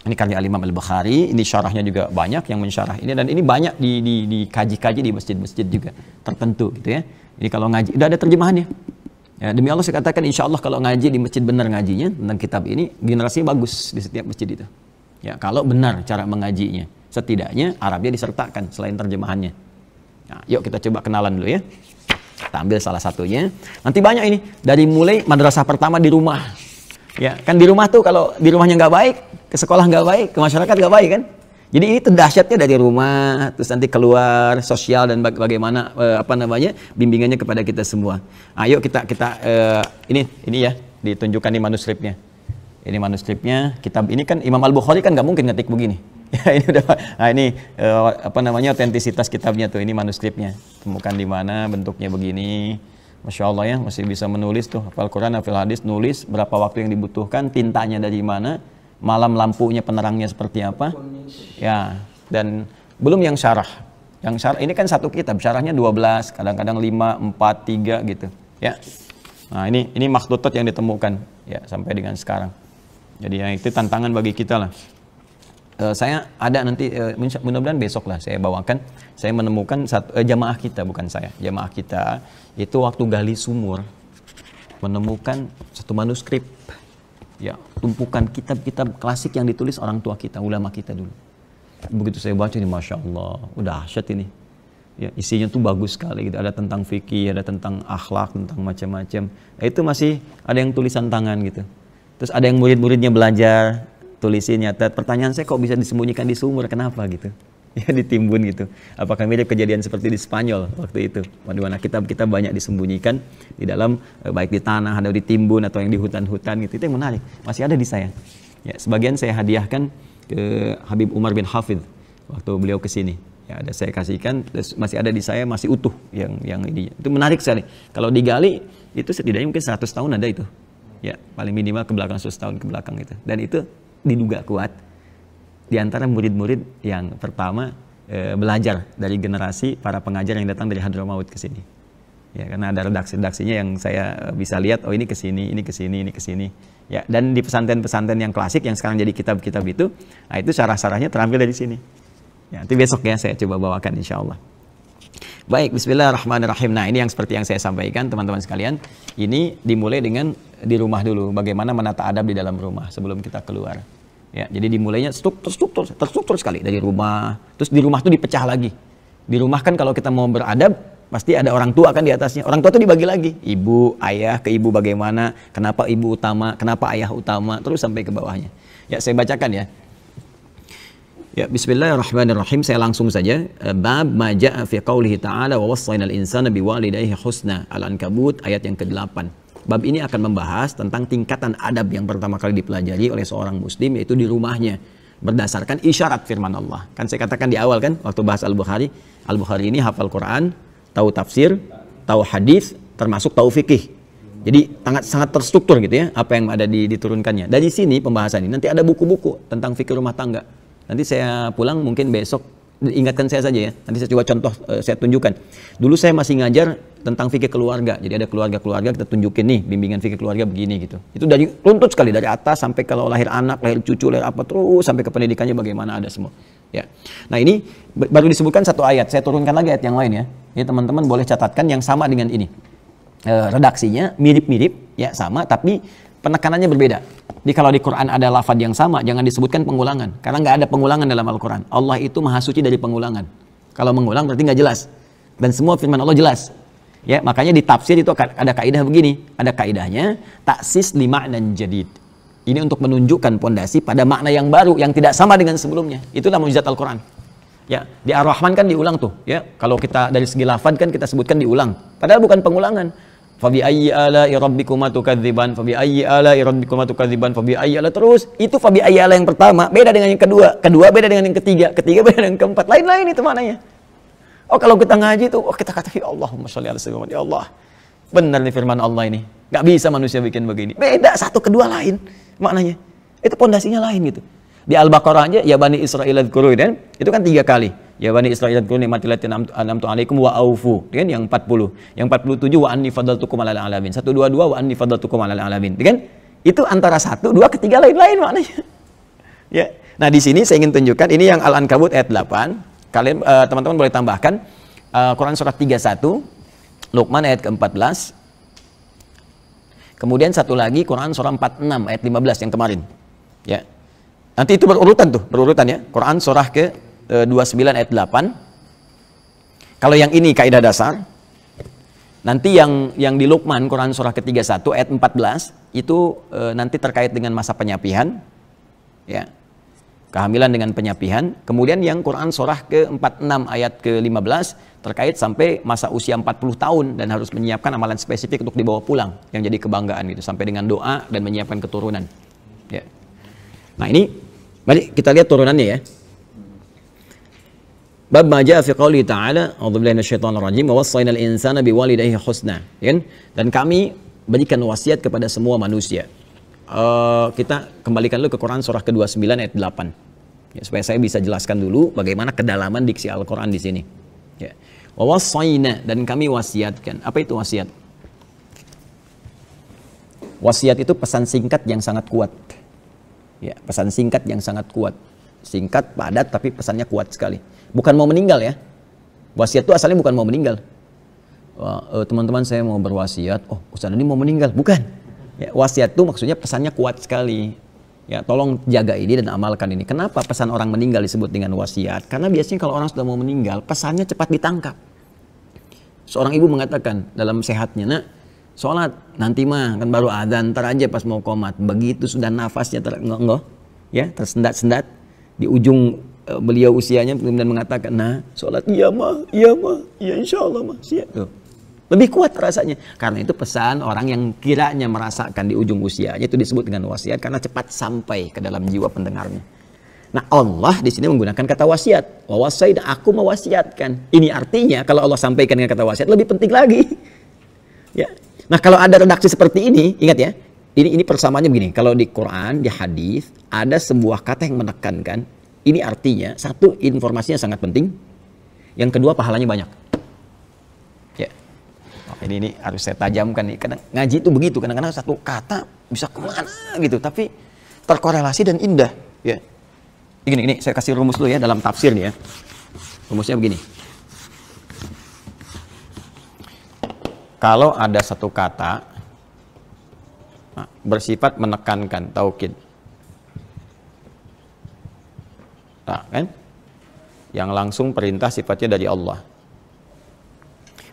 Ini karya Imam Al-Bukhari, ini syarahnya juga banyak yang mensyarah ini, dan ini banyak dikaji-kaji di masjid-masjid juga tertentu gitu ya. Jadi kalau ngaji, udah ada terjemahannya. Ya, demi Allah saya katakan, insya Allah kalau ngaji di masjid benar ngajinya tentang kitab ini, generasinya bagus di setiap masjid itu. Ya, kalau benar cara mengajinya, setidaknya Arabnya disertakan selain terjemahannya. Nah, yuk kita coba kenalan dulu ya. Kita ambil salah satunya. Nanti banyak ini, dari mulai madrasah pertama di rumah. Ya, kan di rumah tuh kalau di rumahnya nggak baik, ke sekolah nggak baik, ke masyarakat nggak baik kan? Jadi ini dahsyatnya dari rumah, terus nanti keluar, sosial dan bagaimana bimbingannya kepada kita semua. Ayo kita ini ya ditunjukkan di manuskripnya. Ini manuskripnya, kitab ini kan Imam Al-Bukhari kan nggak mungkin ngetik begini. Ya, ini udah, nah ini otentisitas kitabnya tuh, ini manuskripnya. Temukan di mana, bentuknya begini. Masya Allah ya, masih bisa menulis tuh, hafal Quran, hafal hadis, nulis berapa waktu yang dibutuhkan, tintanya dari mana, malam lampunya penerangnya seperti apa, ya, dan belum yang syarah. Yang syarah ini kan satu kitab, syarahnya 12, kadang-kadang 5, 4, 3 gitu, ya. Nah ini makhtutat yang ditemukan, ya, sampai dengan sekarang. Jadi ya itu tantangan bagi kita lah. Saya ada nanti mudah-mudahan besok lah saya bawakan. Saya menemukan jamaah kita, bukan saya, jamaah kita itu waktu gali sumur menemukan satu manuskrip, ya, tumpukan kitab-kitab klasik yang ditulis orang tua kita, ulama kita dulu. Begitu saya baca ini, masya Allah, udah dahsyat ini. Ya, isinya tuh bagus sekali gitu. Ada tentang fikih, ada tentang akhlak, tentang macam-macam. Itu masih ada yang tulisan tangan gitu. Terus ada yang murid-muridnya belajar, tulisin nyatet. Pertanyaan saya, kok bisa disembunyikan di sumur? Kenapa gitu? Ya, ditimbun gitu. Apakah mirip kejadian seperti di Spanyol waktu itu? Di mana kitab-kitab banyak disembunyikan di dalam, baik di tanah, ada ditimbun atau yang di hutan-hutan gitu. Itu yang menarik. Masih ada di saya. Ya, sebagian saya hadiahkan ke Habib Umar bin Hafidh waktu beliau ke sini. Ya, ada saya kasihkan, masih ada di saya, masih utuh yang ini. Itu menarik sekali. Kalau digali itu setidaknya mungkin 100 tahun ada itu. Ya, paling minimal ke belakang 100 tahun ke belakang itu. Dan itu diduga kuat di antara murid-murid yang pertama belajar dari generasi para pengajar yang datang dari Hadramaut ke sini. Ya, karena ada redaksi-redaksinya yang saya bisa lihat, oh ini ke sini, ini ke sini, ini ke sini. Ya, dan di pesantren-pesantren yang klasik yang sekarang jadi kitab-kitab itu, nah itu syarah-syarahnya terambil dari sini. Ya, nanti besok ya saya coba bawakan insya Allah. Baik, bismillahirrahmanirrahim. Nah, ini yang seperti yang saya sampaikan teman-teman sekalian. Ini dimulai dengan di rumah dulu. Bagaimana menata adab di dalam rumah sebelum kita keluar. Ya, jadi dimulainya terstruktur sekali dari rumah. Terus di rumah itu dipecah lagi. Di rumah kan kalau kita mau beradab, pasti ada orang tua kan di atasnya. Orang tua itu dibagi lagi. Ibu, ayah, ke ibu bagaimana, kenapa ibu utama, kenapa ayah utama, terus sampai ke bawahnya. Ya, saya bacakan ya. Ya, bismillahirrahmanirrahim. Saya langsung saja. Bab ma jaa fi qoulihi ta'ala wa wassaynal insana biwalidayhi husna. Al-Ankabut ayat yang ke-8. Bab ini akan membahas tentang tingkatan adab yang pertama kali dipelajari oleh seorang muslim, yaitu di rumahnya, berdasarkan isyarat firman Allah. Kan saya katakan di awal kan waktu bahas Al-Bukhari. Al-Bukhari ini hafal Quran, tahu tafsir, tahu hadis, termasuk tahu fikih. Jadi sangat terstruktur gitu ya apa yang ada diturunkannya. Dari sini pembahasan ini nanti ada buku-buku tentang fikih rumah tangga. Nanti saya pulang mungkin besok, ingatkan saya saja ya. Nanti saya coba contoh, saya tunjukkan. Dulu saya masih ngajar tentang fikih keluarga. Jadi ada keluarga-keluarga kita tunjukin nih, bimbingan fikih keluarga begini gitu. Itu dari runtut sekali, dari atas sampai kalau lahir anak, lahir cucu, lahir apa, terus sampai ke pendidikannya bagaimana ada semua. Ya. Nah, ini baru disebutkan satu ayat. Saya turunkan lagi ayat yang lain ya. Jadi teman-teman boleh catatkan yang sama dengan ini. Redaksinya mirip-mirip ya, sama, tapi penekanannya berbeda. Jadi kalau di Quran ada lafaz yang sama, jangan disebutkan pengulangan. Karena nggak ada pengulangan dalam Al-Quran. Allah itu maha suci dari pengulangan. Kalau mengulang berarti nggak jelas. Dan semua firman Allah jelas. Ya, makanya di tafsir itu ada kaidah begini. Ada kaidahnya, taksis li ma'nan jadid. Ini untuk menunjukkan pondasi pada makna yang baru, yang tidak sama dengan sebelumnya. Itulah mukjizat Al-Quran. Ya, di Ar-Rahman kan diulang tuh. Ya, kalau kita dari segi lafaz kan kita sebutkan diulang. Padahal bukan pengulangan. Fabi ayyi ala'i rabbikuma tukadziban, fabi ayyi ala'i rabbikuma tukadziban, fabi ayyi ala, terus itu fabi ayyi ala yang pertama beda dengan yang kedua, kedua beda dengan yang ketiga, ketiga beda dengan yang keempat, lain-lain itu maknanya. Oh, kalau kita ngaji tuh, oh, kita kata ya Allahumma sholli ala sayyidina, ya Allah, benar nih firman Allah ini, nggak bisa manusia bikin begini, beda satu kedua lain maknanya, itu pondasinya lain gitu. Di Al-Baqarah aja, ya Bani Israil adzkuru, dan itu kan 3 kali. Ya Bani Israil adzkuru ni'mati allati an'amtu 'alaikum wa aufu, kan yang 40. Yang 47 wa anni faddaltukum 'alal 'alamin. 122 wa anni faddaltukum 'alal 'alamin. Kan? Itu antara 1, 2, ketiga lain-lain maknanya. Ya. Nah, di sini saya ingin tunjukkan ini yang Al-Ankabut ayat 8. Kalian teman-teman boleh tambahkan Quran surah 31, Luqman ayat ke-14. Kemudian satu lagi Quran surah 46 ayat 15 yang kemarin. Ya. Nanti itu berurutan ya. Quran surah ke-29 ayat 8. Kalau yang ini kaidah dasar. Nanti yang di Luqman Quran surah ke-31 ayat 14 itu nanti terkait dengan masa penyapihan. Ya. Kehamilan dengan penyapihan. Kemudian yang Quran surah ke-46 ayat ke-15 terkait sampai masa usia 40 tahun dan harus menyiapkan amalan spesifik untuk dibawa pulang yang jadi kebanggaan gitu, sampai dengan doa dan menyiapkan keturunan. Ya. Nah, ini mari kita lihat turunannya ya. Bab ma jaa fi qouli ta'ala, a'udzubillahi minasyaitonir rajim, wa wassaynal insana biwalidayhi husna. Ya. Dan kami berikan wasiat kepada semua manusia. Kita kembalikan dulu ke Quran surah ke-29 ayat 8. Ya, supaya saya bisa jelaskan dulu bagaimana kedalaman diksi Al-Quran di sini. Ya. Wa wassayna, dan kami wasiatkan. Apa itu wasiat? Wasiat itu pesan singkat yang sangat kuat. Ya, pesan singkat yang sangat kuat. singkat, padat, tapi pesannya kuat sekali. Bukan mau meninggal ya. Wasiat itu asalnya bukan mau meninggal. Teman-teman saya mau berwasiat, oh Ustaz ini mau meninggal. Bukan. Ya, wasiat itu maksudnya pesannya kuat sekali. Ya, tolong jaga ini dan amalkan ini. Kenapa pesan orang meninggal disebut dengan wasiat? Karena biasanya kalau orang sudah mau meninggal, pesannya cepat ditangkap. Seorang ibu mengatakan dalam sehatnya, nak, sholat nanti mah kan baru adzan, ntar aja pas mau qomat. Begitu sudah nafasnya ya tersendat-sendat di ujung beliau usianya, kemudian mengatakan, nah sholat iya mah, iya insya Allah mah, siap tuh. Lebih kuat rasanya. Karena itu pesan orang yang kiranya merasakan di ujung usianya itu disebut dengan wasiat karena cepat sampai ke dalam jiwa pendengarnya. Nah, Allah di sini menggunakan kata wasiat. Wa wasaina, aku mewasiatkan. Ini artinya kalau Allah sampaikan dengan kata wasiat lebih penting lagi. Ya. Nah, kalau ada redaksi seperti ini, ingat ya. Ini persamaannya begini. Kalau di Quran, di hadis ada sebuah kata yang menekankan, ini artinya satu, informasinya sangat penting. Yang kedua, pahalanya banyak. Ya. Oh, ini harus saya tajamkan nih. Kadang ngaji itu begitu, kadang-kadang satu kata bisa kemana gitu, tapi terkorelasi dan indah. Ya. Ini saya kasih rumus dulu ya dalam tafsir nih ya. Rumusnya begini. Kalau ada satu kata bersifat menekankan, taukid. Nah, kan? Yang langsung perintah sifatnya dari Allah.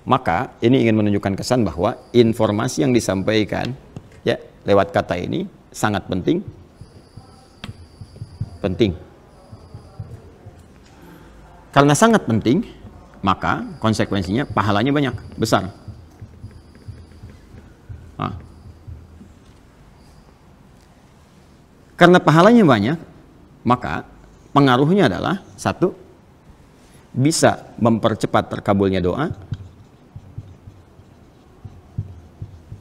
Maka ini ingin menunjukkan kesan bahwa informasi yang disampaikan ya lewat kata ini sangat penting. Karena sangat penting, maka konsekuensinya pahalanya banyak, besar. Nah. Karena pahalanya banyak, maka pengaruhnya adalah satu, bisa mempercepat terkabulnya doa.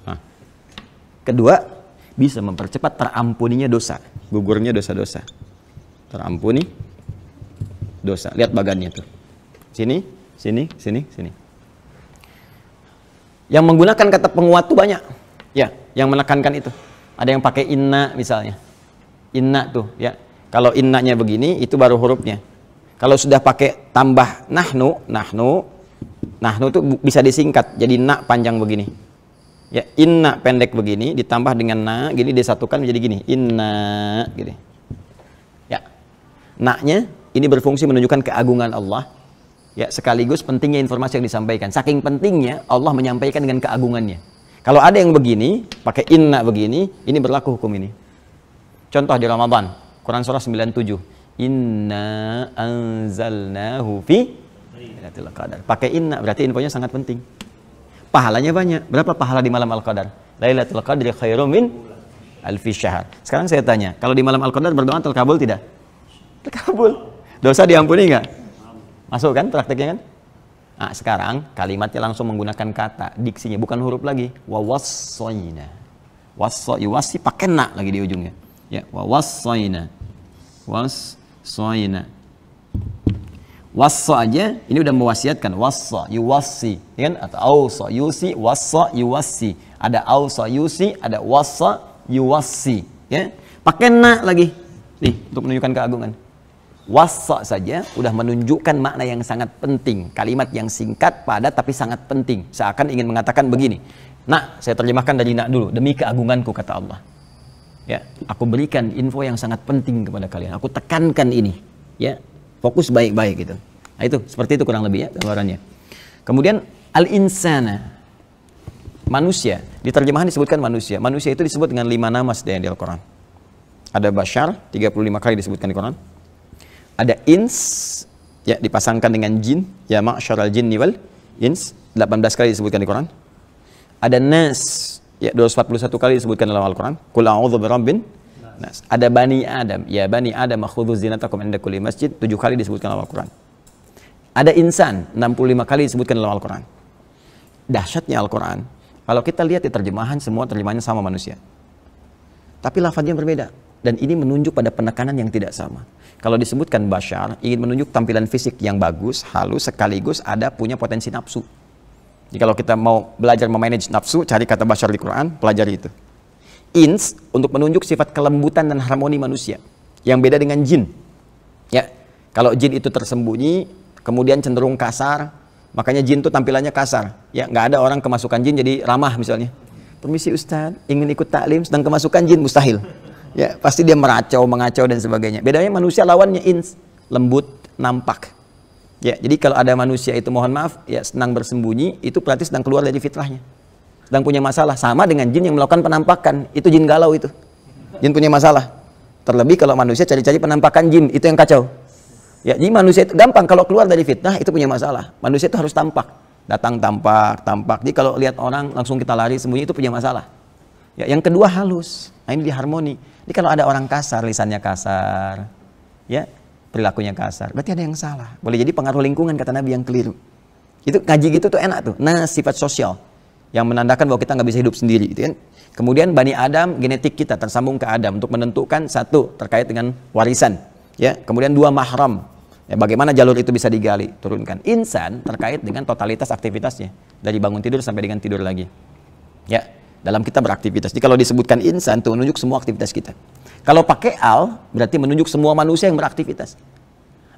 Nah. Kedua, bisa mempercepat terampuninya dosa, gugurnya dosa-dosa. Terampuni dosa. Lihat bagannya tuh. Sini. Yang menggunakan kata penguat tuh banyak. Ya, yang menekankan itu. Ada yang pakai inna misalnya. Inna tuh, ya. Kalau innanya begini, itu baru hurufnya. Kalau sudah pakai tambah nahnu tuh bisa disingkat jadi na panjang begini. Ya, inna pendek begini ditambah dengan na, gini disatukan menjadi gini. Inna gini. Ya. Na-nya ini berfungsi menunjukkan keagungan Allah. Ya, sekaligus pentingnya informasi yang disampaikan. Saking pentingnya Allah menyampaikan dengan keagungannya. Kalau ada yang begini, pakai inna begini, ini berlaku hukum ini. Contoh di Ramadan, Quran surah 97. Inna anzalnahu fi Lailatul Qadar. Pakai inna berarti infonya sangat penting. Pahalanya banyak. Berapa pahala di malam Al-Qadar? Lailatul Qadri khairum min alfi syahr. Sekarang saya tanya, kalau di malam Al-Qadar berdoa terkabul tidak? Terkabul. Dosa diampuni nggak? Masuk kan prakteknya kan? Nah, sekarang kalimatnya langsung menggunakan kata, diksinya bukan huruf lagi. Wa wassoina. Wasi pakai na lagi di ujungnya. Ya, wa wassoina. Wassoina. Wasso aja ini udah mewasiatkan. Wasso, yuwassi, ya kan? Atau auso, yusi, wasso, yuwassi. Ada auso, yusi, ada wasso, yuwassi, ya. Pakai na lagi. Nih, untuk menunjukkan keagungan. Wasa saja udah menunjukkan makna yang sangat penting. Kalimat yang singkat, padat, tapi sangat penting. Seakan ingin mengatakan begini. Nah, saya terjemahkan dari nak dulu. Demi keagunganku, kata Allah. Ya, aku berikan info yang sangat penting kepada kalian. Aku tekankan ini. Ya, fokus baik-baik gitu. Nah, itu seperti itu kurang lebih ya gambarannya. Kemudian al-insana, manusia. Di terjemahan disebutkan manusia. Manusia itu disebut dengan 5 nama di Al-Quran. Ada Bashar, 35 kali disebutkan di Quran. Ada ins, ya dipasangkan dengan jin, ya ma'syaral jinni wal ins, 18 kali disebutkan di Quran. Ada nas, ya 241 kali disebutkan dalam Al-Quran. Qul a'udzu birabbin nas. Ada bani Adam, ya bani Adam khudzu zinatakum 'inda kulli masjid, 7 kali disebutkan dalam Al-Quran. Ada insan, 65 kali disebutkan dalam Al-Quran. Dahsyatnya Al-Quran, kalau kita lihat di terjemahan, semua terjemahannya sama manusia. Tapi lafadznya berbeda. Dan ini menunjuk pada penekanan yang tidak sama. Kalau disebutkan Bashar, ingin menunjuk tampilan fisik yang bagus, halus, sekaligus ada punya potensi nafsu. Jadi kalau kita mau belajar memanage nafsu, cari kata Bashar di Quran, pelajari itu. Ins, untuk menunjuk sifat kelembutan dan harmoni manusia. Yang beda dengan jin. Ya, kalau jin itu tersembunyi, kemudian cenderung kasar, makanya jin itu tampilannya kasar. Ya, nggak ada orang kemasukan jin jadi ramah misalnya. Permisi Ustadz, ingin ikut taklim, sedang kemasukan jin, mustahil. Ya, pasti dia meracau, mengacau dan sebagainya. Bedanya manusia lawannya ins, lembut, nampak. Ya, jadi kalau ada manusia itu mohon maaf, ya senang bersembunyi, itu berarti sedang keluar dari fitrahnya. Sedang punya masalah, sama dengan jin yang melakukan penampakan, itu jin galau itu. Jin punya masalah. Terlebih kalau manusia cari-cari penampakan jin, itu yang kacau. Ya, jadi manusia itu gampang kalau keluar dari fitnah itu punya masalah. Manusia itu harus tampak, datang tampak. Jadi kalau lihat orang langsung kita lari sembunyi itu punya masalah. Ya, yang kedua halus. Nah, ini diharmoni. Jadi kalau ada orang kasar, lisannya kasar, ya perilakunya kasar, berarti ada yang salah. Boleh jadi pengaruh lingkungan kata Nabi yang keliru. Itu ngaji gitu tuh enak tuh. Nah, sifat sosial yang menandakan bahwa kita nggak bisa hidup sendiri, gitu kan? Kemudian Bani Adam, genetik kita tersambung ke Adam untuk menentukan satu terkait dengan warisan, ya. Kemudian dua mahram, ya, bagaimana jalur itu bisa digali, turunkan. Insan terkait dengan totalitas aktivitasnya dari bangun tidur sampai dengan tidur lagi, ya. Dalam kita beraktivitas. Jadi kalau disebutkan insan itu menunjuk semua aktivitas kita. Kalau pakai al berarti menunjuk semua manusia yang beraktivitas.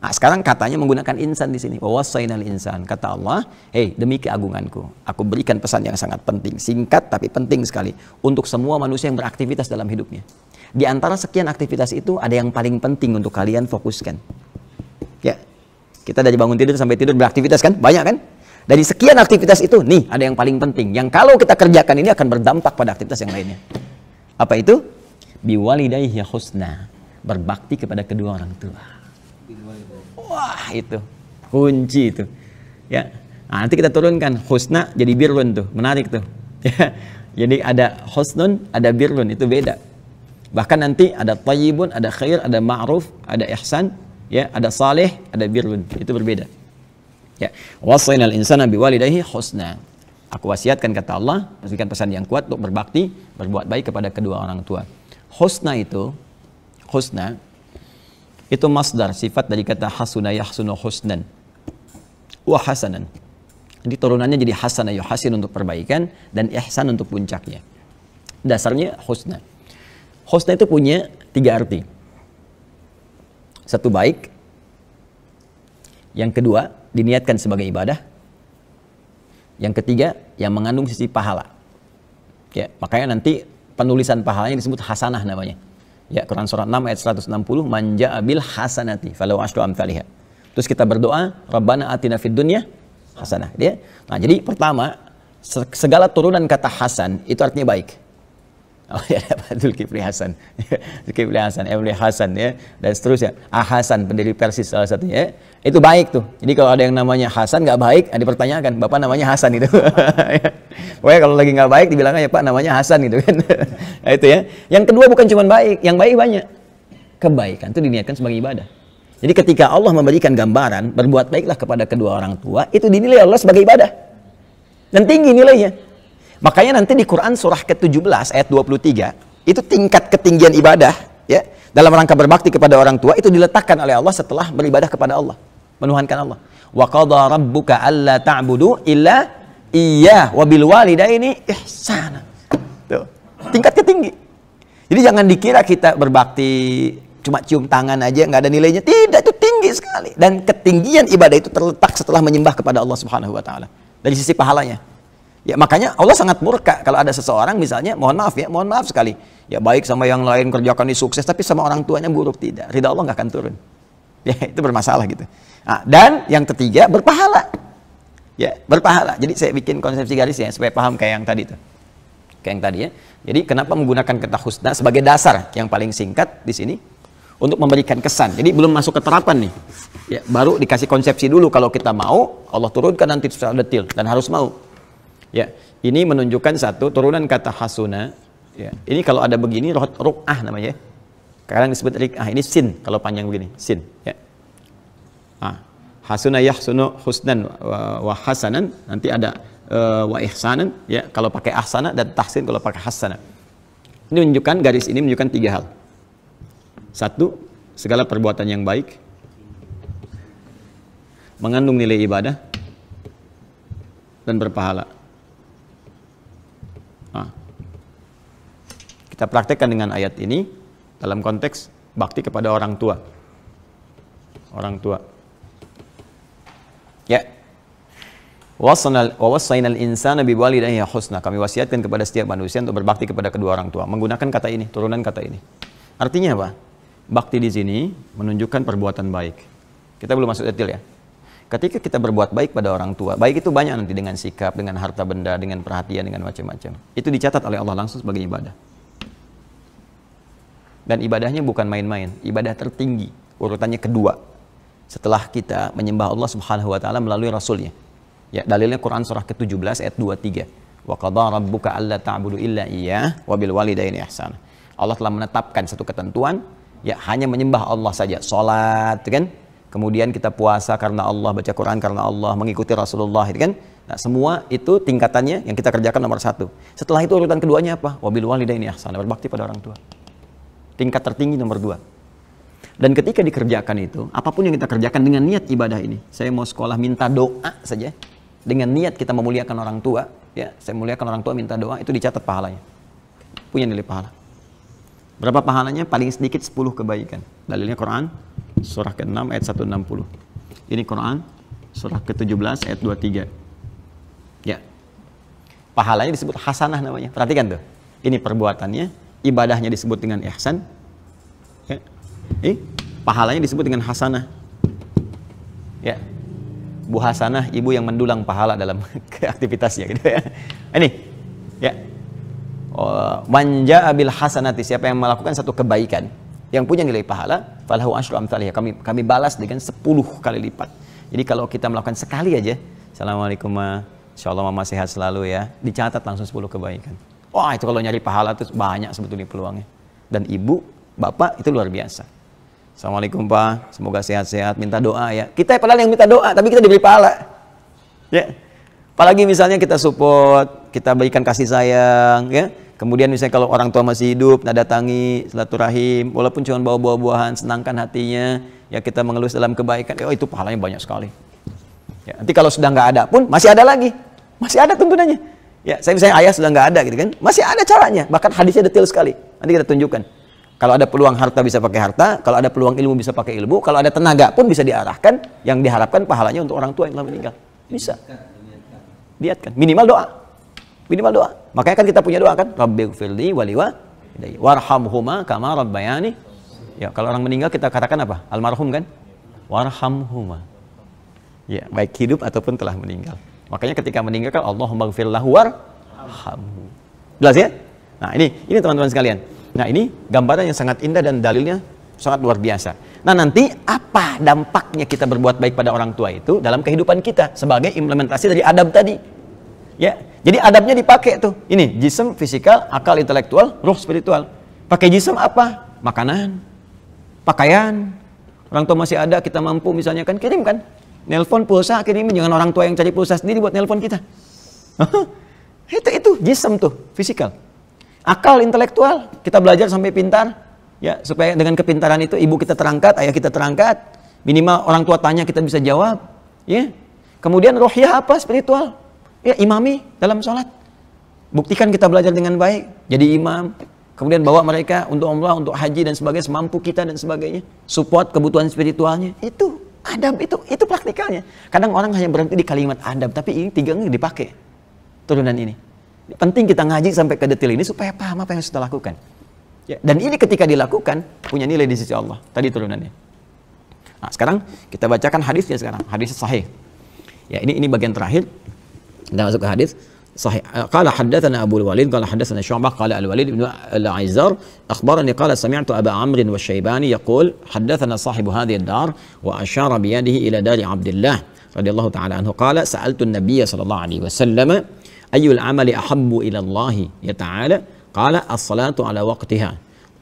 Nah, sekarang katanya menggunakan insan di sini. Wa wassainal insan. Kata Allah, "Hei, demi keagunganku, aku berikan pesan yang sangat penting, singkat tapi penting sekali untuk semua manusia yang beraktivitas dalam hidupnya. Di antara sekian aktivitas itu ada yang paling penting untuk kalian fokuskan." Ya. Kita dari bangun tidur sampai tidur beraktivitas kan? Banyak kan? Dari sekian aktivitas itu, nih ada yang paling penting. Yang kalau kita kerjakan ini akan berdampak pada aktivitas yang lainnya. Apa itu? Biwalidayhi husna. Berbakti kepada kedua orang tua. Wah, itu kunci itu. Ya. Nah, nanti kita turunkan husna jadi birrun tuh. Menarik tuh. Ya. Jadi ada husnun, ada birrun, itu beda. Bahkan nanti ada thayyibun, ada khair, ada ma'ruf, ada ihsan, ya, ada saleh, ada birrun. Itu berbeda. Ya, wasainal insana biwalidayhi husna. Aku wasiatkan kata Allah, berikan pesan yang kuat untuk berbakti, berbuat baik kepada kedua orang tua. Husna itu masdar sifat dari kata hasuna yahsunu husnan wa hasanan. Jadi turunannya jadi hasana yuhasin untuk perbaikan dan ihsan untuk puncaknya. Dasarnya husna. Husna itu punya 3 arti. Satu, baik. Yang kedua, diniatkan sebagai ibadah. Yang ketiga, yang mengandung sisi pahala. Ya, makanya nanti penulisan pahalanya disebut hasanah namanya. Ya, Quran surat 6 ayat 160, man ja'a bil hasanati falahu asyru amsalihha. Terus kita berdoa, Rabbana atina fid dunya hasanah, ya. Nah, jadi pertama, segala turunan kata hasan itu artinya baik. Oh ya, Zulkifli Hasan, Zulkifli Hasan, Emre Hasan, ya, dan seterusnya. Hasan, pendiri Persis salah satunya, ya. Itu baik tuh. Jadi kalau ada yang namanya Hasan nggak baik, dipertanyakan, Bapak namanya Hasan itu. Pokoknya kalau lagi nggak baik, dibilangnya ya Pak namanya Hasan gitu kan. Nah, itu ya. Yang kedua bukan cuma baik, yang baik banyak. Kebaikan itu diniatkan sebagai ibadah. Jadi ketika Allah memberikan gambaran, berbuat baiklah kepada kedua orang tua, itu dinilai Allah sebagai ibadah. Dan tinggi nilainya. Makanya nanti di Quran surah ke-17 ayat 23, itu tingkat ketinggian ibadah, ya, dalam rangka berbakti kepada orang tua itu diletakkan oleh Allah setelah beribadah kepada Allah, menuhankan Allah. Wa qadha rabbuka alla ta'budu illa iyyah wa bil walidaini ihsana. Tuh, tingkat ketinggi. Jadi jangan dikira kita berbakti cuma cium tangan aja nggak ada nilainya. Tidak, itu tinggi sekali. Dan ketinggian ibadah itu terletak setelah menyembah kepada Allah Subhanahu wa taala. Dari sisi pahalanya. Ya, makanya Allah sangat murka kalau ada seseorang misalnya, mohon maaf sekali, ya baik sama yang lain, kerjakan ini sukses, tapi sama orang tuanya buruk, tidak. Ridha Allah nggak akan turun. Ya, itu bermasalah gitu. Nah, dan yang ketiga, berpahala. Ya, berpahala. Jadi saya bikin konsepsi garisnya supaya paham kayak yang tadi tuh. Kayak yang tadi ya. Jadi kenapa menggunakan kata husna sebagai dasar yang paling singkat di sini untuk memberikan kesan. Jadi belum masuk ke terapan nih. Ya, baru dikasih konsepsi dulu kalau kita mau, Allah turunkan nanti secara detail dan harus mau. Ya, ini menunjukkan satu turunan kata hasuna. Ya, ini kalau ada begini ruq'ah namanya. Kadang disebut riq'ah. Ini sin kalau panjang begini, sin. Ya. Hasuna yahsunu husnan wa hasanan. Nanti ada wa ihsanan. Ya, kalau pakai ahsana dan tahsin kalau pakai hasana. Ini menunjukkan garis ini menunjukkan 3 hal. Satu, segala perbuatan yang baik mengandung nilai ibadah dan berpahala. Kita praktekkan dengan ayat ini dalam konteks bakti kepada orang tua. orang tua. Ya. Wassainal insana biwalidayhi husna. Kami wasiatkan kepada setiap manusia untuk berbakti kepada kedua orang tua. Menggunakan kata ini, turunan kata ini. Artinya apa? Bakti di sini menunjukkan perbuatan baik. Kita belum masuk detail ya. Ketika kita berbuat baik pada orang tua, baik itu banyak nanti dengan sikap, dengan harta benda, dengan perhatian, dengan macam-macam. Itu dicatat oleh Allah langsung sebagai ibadah. Dan ibadahnya bukan main-main, ibadah tertinggi, urutannya kedua. Setelah kita menyembah Allah Subhanahu wa taala melalui rasulnya. Ya, dalilnya Quran surah ke-17 ayat 23. Wa qadha rabbuka alla ta'budu illa iyyah wa bil walidaini ihsana. Allah telah menetapkan satu ketentuan, ya hanya menyembah Allah saja, salat, kan? Kemudian kita puasa karena Allah, baca Quran karena Allah, mengikuti Rasulullah, kan? Nah, semua itu tingkatannya yang kita kerjakan nomor 1. Setelah itu urutan keduanya apa? Wa bil walidaini ihsana, berbakti pada orang tua. Tingkat tertinggi nomor 2. Dan ketika dikerjakan itu, apapun yang kita kerjakan dengan niat ibadah ini, saya mau sekolah minta doa saja, dengan niat kita memuliakan orang tua, ya, saya muliakan orang tua minta doa, itu dicatat pahalanya. Punya nilai pahala. Berapa pahalanya? Paling sedikit 10 kebaikan. Dalilnya Quran surah ke-6 ayat 160. Ini Quran surah ke-17 ayat 23. Ya. Pahalanya disebut hasanah namanya. Perhatikan tuh. Ini perbuatannya, ibadahnya disebut dengan ihsan. Ya. Pahalanya disebut dengan hasanah. Ya. Bu Hasanah, ibu yang mendulang pahala dalam aktivitasnya gitu ya. Ini ya. Man jaa bil hasanati, siapa yang melakukan satu kebaikan yang punya nilai pahala, falahu asyru amsalihha, kami balas dengan 10 kali lipat. Jadi kalau kita melakukan sekali aja, assalamualaikum ma, insyaallah mama sehat selalu ya, dicatat langsung 10 kebaikan. Wah, itu kalau nyari pahala tuh banyak sebetulnya peluangnya. Dan ibu, bapak itu luar biasa. Assalamualaikum Pak, semoga sehat-sehat, minta doa ya. Kita padahal yang minta doa, tapi kita diberi pahala. Ya. Apalagi misalnya kita support, kita berikan kasih sayang, ya. Kemudian misalnya kalau orang tua masih hidup, datangi, silaturahim, walaupun cuma bawa buah-buahan, senangkan hatinya, ya kita mengelus dalam kebaikan, oh itu pahalanya banyak sekali. Ya, nanti kalau sudah nggak ada pun, masih ada lagi. Masih ada tuntunannya. Ya, saya misalnya ayah sudah nggak ada gitu kan, masih ada caranya, bahkan hadisnya detail sekali. Nanti kita tunjukkan. Kalau ada peluang harta bisa pakai harta, kalau ada peluang ilmu bisa pakai ilmu, kalau ada tenaga pun bisa diarahkan, yang diharapkan pahalanya untuk orang tua yang telah meninggal. Bisa. Niatkan. Minimal doa. Minimal doa. Makanya kan kita punya doa kan, Rabbighfirli waliwalidayya warhamhuma kama rabbayani. Ya, kalau orang meninggal kita katakan apa? Almarhum kan? Warhamhuma. Ya, baik hidup ataupun telah meninggal. Makanya ketika meninggal kan Allahumma ighfir lahu warhamhu. Jelas ya? Nah, ini teman-teman sekalian. Nah, ini gambaran yang sangat indah dan dalilnya sangat luar biasa. Nah, nanti apa dampaknya kita berbuat baik pada orang tua itu dalam kehidupan kita sebagai implementasi dari adab tadi. Ya, jadi adabnya dipakai tuh. Ini jism, fisikal, akal, intelektual, ruh, spiritual. Pakai jism apa? Makanan, pakaian. Orang tua masih ada, kita mampu misalnya kan kirimkan. Nelpon, pulsa, kirimin. Jangan orang tua yang cari pulsa sendiri buat nelpon kita. Itu jism tuh, fisikal. Akal, intelektual, kita belajar sampai pintar, ya supaya dengan kepintaran itu ibu kita terangkat, ayah kita terangkat, minimal orang tua tanya kita bisa jawab, ya. Kemudian rohiyah apa? Spiritual, ya imami dalam sholat, buktikan kita belajar dengan baik, jadi imam, kemudian bawa mereka untuk umrah, untuk haji dan sebagainya, semampu kita dan sebagainya, support kebutuhan spiritualnya, itu adab, itu praktikalnya. Kadang orang hanya berhenti di kalimat adab, tapi ini 3 dipakai turunan ini. Penting kita ngaji sampai ke detail ini supaya paham apa yang harus kita lakukan. Ya, dan ini ketika dilakukan punya nilai di sisi Allah. Tadi turunannya. Nah, sekarang kita bacakan hadisnya sekarang. Hadis sahih. Ya, ini bagian terakhir. Kita masuk ke hadis sahih. Qala haddatsana Abu Walid qala haddatsana Syu'bah qala Al-Walid bin Al-Aizar akhbarani qala sami'tu Aba Amr wash-Shaybani yaqul haddatsana sahibu hadhihi ad-dar wa asyara bi yadihi ila dari Abdullah radhiyallahu ta'ala anhu qala sa'altu an-nabiy sallallahu alaihi wasallam ayyul amali ahabbu ila Allah ya ta'ala qala as-salatu ala waqtiha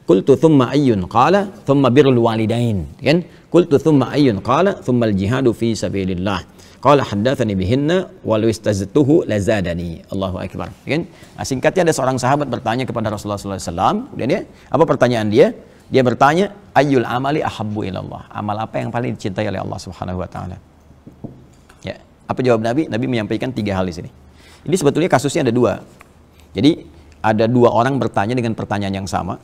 qultu thumma ayyun qala thumma birrul walidain kan qultu thumma ayyun qala thumma al-jihadu fi sabilillah qala haddatsani bihinna walau istaztuhu lazadani Allahu akbar kan. Nah, singkatnya ada seorang sahabat bertanya kepada Rasulullah sallallahu alaihi wasallam, kemudian dia apa pertanyaan dia bertanya ayyul amali ahabbu ila Allah, amal apa yang paling dicintai oleh Allah Subhanahu wa taala. Ya, apa jawab Nabi? Nabi menyampaikan 3 hal di sini. Ini sebetulnya kasusnya ada 2. Jadi ada 2 orang bertanya dengan pertanyaan yang sama,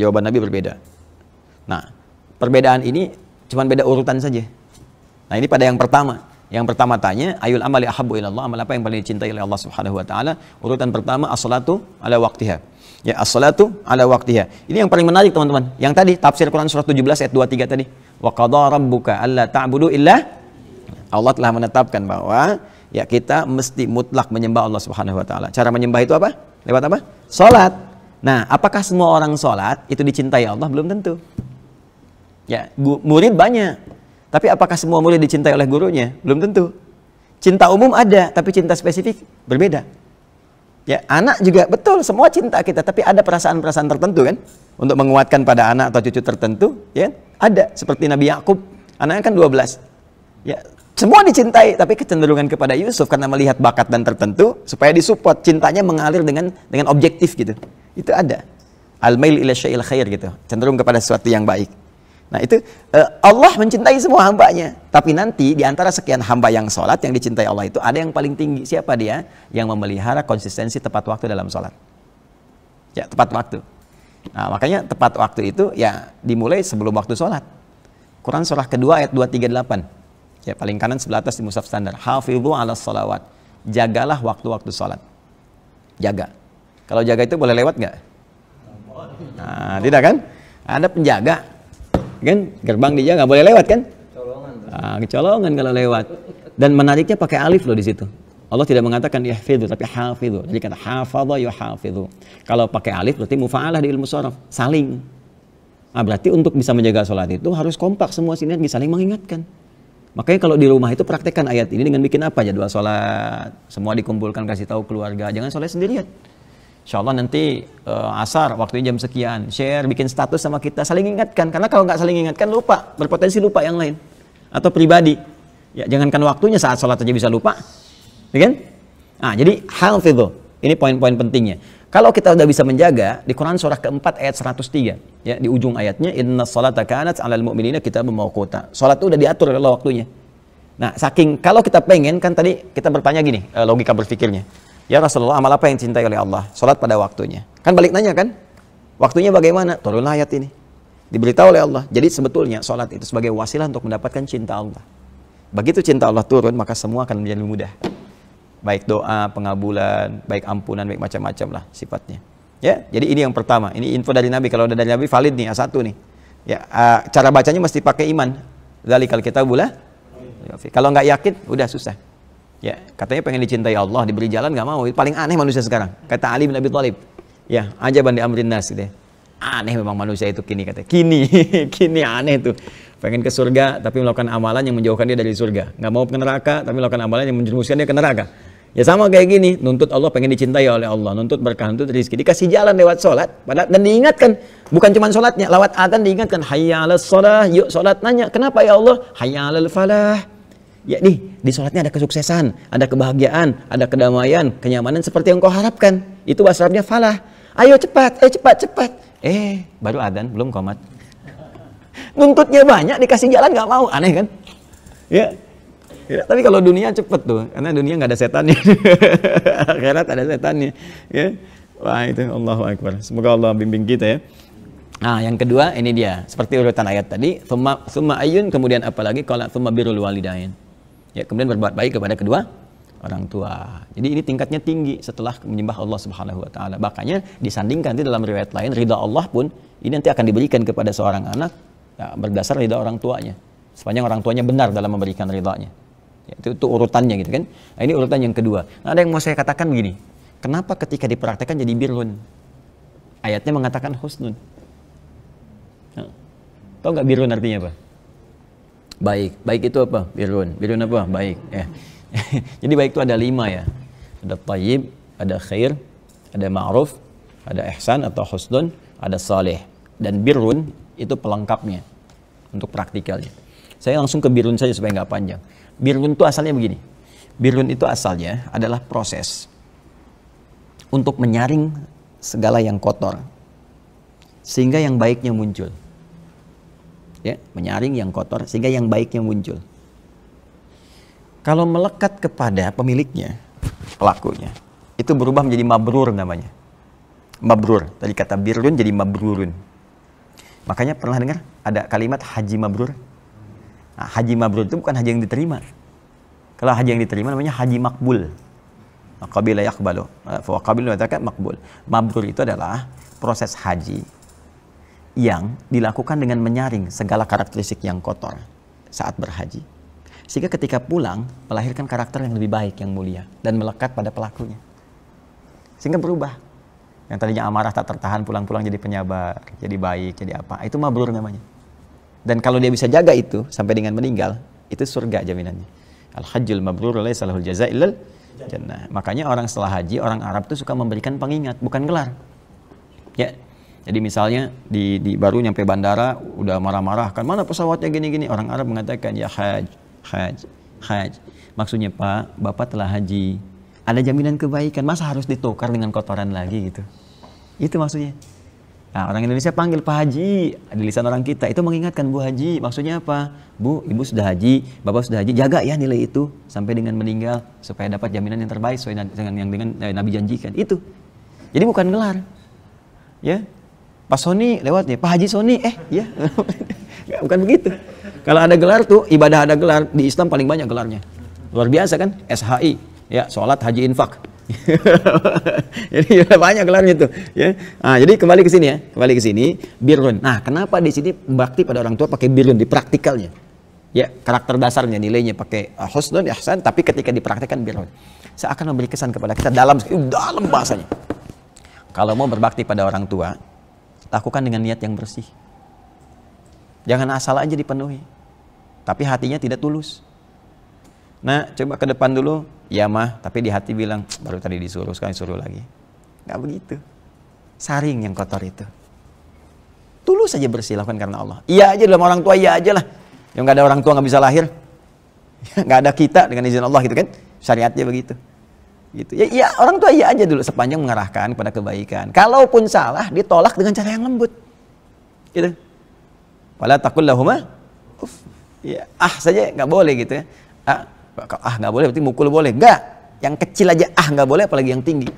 jawaban Nabi berbeda. Nah, perbedaan ini Cuman beda urutan saja. Nah, ini pada yang pertama. Yang pertama tanya, ayul amali ahabbu ilallah, amal apa yang paling dicintai oleh Allah Subhanahu wa taala? Urutan pertama as-salatu ala waqtiha. Ya, as-salatu ala waqtiha. Ini yang paling menarik, teman-teman. Yang tadi tafsir Quran surat 17 ayat 23 tadi. Wa qadha rabbuka alla ta'budu illa, Allah telah menetapkan bahwa ya kita mesti mutlak menyembah Allah Subhanahu wa taala. Cara menyembah itu apa? Lewat apa? Salat. Nah, apakah semua orang salat itu dicintai Allah? Belum tentu. Ya, murid banyak. Tapi apakah semua murid dicintai oleh gurunya? Belum tentu. Cinta umum ada, tapi cinta spesifik berbeda. Ya, anak juga betul, semua cinta kita, tapi ada perasaan-perasaan tertentu kan? Untuk menguatkan pada anak atau cucu tertentu, ya, ada. Seperti Nabi Yakub, anaknya kan 12. Ya, semua dicintai, tapi kecenderungan kepada Yusuf karena melihat bakat dan tertentu supaya disupport, cintanya mengalir dengan objektif gitu. Itu ada. Al-mail ila syai'il khair gitu, cenderung kepada sesuatu yang baik. Nah, itu Allah mencintai semua hambanya. Tapi nanti di antara sekian hamba yang sholat, yang dicintai Allah itu ada yang paling tinggi. Siapa dia? Yang memelihara konsistensi tepat waktu dalam sholat. Ya, tepat waktu. Nah, makanya tepat waktu itu ya dimulai sebelum waktu sholat. Quran surah kedua ayat 238. Ya, paling kanan sebelah atas di mushaf standar. Hafidhu 'alas shalawat. Jagalah waktu-waktu sholat. Jaga. Kalau jaga itu boleh lewat nggak? Nah, tidak kan? Ada penjaga. Kan? Gerbang dijaga, nggak boleh lewat kan? Kecolongan kalau lewat. Dan menariknya pakai alif loh di situ. Allah tidak mengatakan yahfidhu, tapi hafidhu. Jadi kata hafadha yuhafidhu. Kalau pakai alif berarti mufa'alah di ilmu sharaf. Saling. Nah, berarti untuk bisa menjaga sholat itu harus kompak semua sinergi, saling mengingatkan. Makanya kalau di rumah itu praktekkan ayat ini dengan bikin apa? Jadwal sholat, semua dikumpulkan, kasih tahu keluarga, jangan sholat sendirian. Insya Allah nanti asar, waktunya jam sekian, share, bikin status sama kita, saling ingatkan. Karena kalau nggak saling ingatkan lupa, berpotensi lupa yang lain. Atau pribadi, ya jangankan waktunya saat sholat aja bisa lupa, ya kan? Nah, jadi hafidhu, ini poin-poin pentingnya. Kalau kita udah bisa menjaga, di Quran surah keempat ayat 103, ya di ujung ayatnya, inna sholata kanat 'alal mu'minina kitaban mawquta. Sholat itu udah diatur oleh Allah waktunya. Nah, saking kalau kita pengen, kan tadi kita bertanya gini, logika berpikirnya. Ya Rasulullah, amal apa yang cintai oleh Allah? Sholat pada waktunya. Kan balik nanya kan? Waktunya bagaimana? Turunlah ayat ini. Diberitahu oleh Allah. Jadi sebetulnya sholat itu sebagai wasilah untuk mendapatkan cinta Allah. Begitu cinta Allah turun, maka semua akan menjadi mudah. Baik doa, pengabulan, baik ampunan, baik macam-macam lah sifatnya. Ya, jadi ini yang pertama. Ini info dari Nabi. Kalau udah dari Nabi valid nih, A1 nih. Ya, cara bacanya mesti pakai iman. Dzalikal kitabul. Kalau nggak yakin, udah susah. Ya, katanya pengen dicintai Allah, diberi jalan nggak mau. Itu paling aneh manusia sekarang. Kata Ali bin Abi Thalib. Ya, ajaban di amrin nas gitu ya. Aneh memang manusia itu kini katanya. Kini aneh tuh. Pengen ke surga tapi melakukan amalan yang menjauhkan dia dari surga. Nggak mau ke neraka tapi melakukan amalan yang menjerumuskan dia ke neraka. Ya sama kayak gini, nuntut Allah pengen dicintai oleh Allah, nuntut berkah, nuntut rezeki, dikasih jalan lewat sholat, dan diingatkan, bukan cuma sholatnya, lewat adzan diingatkan, hayya 'alas shalah, yuk sholat, nanya, kenapa ya Allah? Hayya 'alal falah. Ya di sholatnya ada kesuksesan, ada kebahagiaan, ada kedamaian, kenyamanan seperti yang kau harapkan. Itu bahasa Arabnya falah. Ayo cepat, cepat. Baru adzan, belum qomat. Nuntutnya banyak, dikasih jalan nggak mau, aneh kan? Ya. Ya, tapi kalau dunia cepet tuh, karena dunia nggak ada setannya, akhirat ada setannya. Ya, wah itu Allahu Akbar. Semoga Allah bimbing kita ya. Nah, yang kedua ini dia, seperti urutan ayat tadi, summa ayyun, kemudian apalagi kalau summa birrul walidain. Ya, kemudian berbuat baik kepada kedua orang tua. Jadi ini tingkatnya tinggi setelah menyembah Allah Subhanahu wa taala. Makanya disandingkan di dalam riwayat lain, ridha Allah pun ini nanti akan diberikan kepada seorang anak ya, berdasar ridha orang tuanya. Sepanjang orang tuanya benar dalam memberikan ridhanya. Ya, itu urutannya gitu kan. Nah, ini urutan yang kedua. Nah, ada yang mau saya katakan begini. Kenapa ketika dipraktekkan jadi birrun? Ayatnya mengatakan husnun. Nah, tahu nggak birrun artinya apa? Baik. Baik itu apa? Birrun. Birrun apa? Baik. Ya. Jadi baik itu ada 5 ya. Ada tayyib, ada khair, ada ma'ruf, ada ihsan atau husnun, ada saleh. Dan birrun itu pelengkapnya untuk praktikalnya. Saya langsung ke birrun saja supaya nggak panjang. Birrun itu asalnya begini. Birrun itu asalnya adalah proses untuk menyaring segala yang kotor sehingga yang baiknya muncul. Ya, menyaring yang kotor sehingga yang baiknya muncul. Kalau melekat kepada pemiliknya, pelakunya, itu berubah menjadi mabrur namanya. Mabrur, tadi kata birrun jadi mabrurun. Makanya pernah dengar ada kalimat haji mabrur? Nah, haji mabrur itu bukan haji yang diterima. Kalau haji yang diterima namanya haji makbul. Qabila yaqbalu. Fa qabil mengatakan makbul. Mabrur itu adalah proses haji yang dilakukan dengan menyaring segala karakteristik yang kotor saat berhaji. Sehingga ketika pulang melahirkan karakter yang lebih baik, yang mulia dan melekat pada pelakunya. Sehingga berubah. Yang tadinya amarah tak tertahan pulang-pulang jadi penyabar, jadi baik, jadi apa. Itu mabrur namanya. Dan kalau dia bisa jaga itu sampai dengan meninggal, itu surga jaminannya. Al-hajjul mabrur laisa lahul jazaa illal jannah. Makanya orang setelah haji, orang Arab itu suka memberikan pengingat, bukan gelar. Ya. Jadi misalnya di baru nyampe bandara udah marah-marah kan, mana pesawatnya gini-gini, orang Arab mengatakan ya haj. Maksudnya Pak, Bapak telah haji. Ada jaminan kebaikan, masa harus ditukar dengan kotoran lagi gitu. Itu maksudnya. Nah, orang Indonesia panggil Pak Haji, di lisan orang kita itu mengingatkan Bu Haji. Maksudnya apa? Bu, Ibu sudah haji, Bapak sudah haji, jaga ya nilai itu sampai dengan meninggal supaya dapat jaminan yang terbaik sesuai dengan yang Nabi janjikan. Itu. Jadi bukan gelar. Ya. Pak Sony lewat ya, Pak Haji Sony, ya. Bukan begitu. Kalau ada gelar tuh, ibadah ada gelar, di Islam paling banyak gelarnya. Luar biasa kan? SHI, ya, sholat, haji, infak. Jadi banyak gelarnya tuh, ya. Nah, jadi kembali ke sini ya, kembali ke sini, birrun. Nah, kenapa di sini bakti pada orang tua pakai birrun di praktikalnya? Ya, karakter dasarnya nilainya pakai husnun, ihsan, tapi ketika dipraktikkan birrun. Saya akan memberi kesan kepada kita dalam bahasanya. Kalau mau berbakti pada orang tua, lakukan dengan niat yang bersih. Jangan asal aja dipenuhi, tapi hatinya tidak tulus. Nah, coba ke depan dulu, ya mah, tapi di hati bilang, baru tadi disuruh, sekarang suruh lagi. Nggak begitu. Saring yang kotor itu. Tulus saja bersih, lakukan karena Allah. Iya aja dalam orang tua, iya aja lah. Yang nggak ada orang tua nggak bisa lahir. Nggak ada kita dengan izin Allah gitu kan. Syariatnya begitu. Gitu. Ya, orang tua iya aja dulu sepanjang mengarahkan pada kebaikan. Kalaupun salah, ditolak dengan cara yang lembut. Gitu. Wala taqul lahuma uff. Ya, saja nggak boleh gitu ya. Nggak boleh berarti mukul boleh. Enggak. Yang kecil aja nggak boleh, apalagi yang tinggi.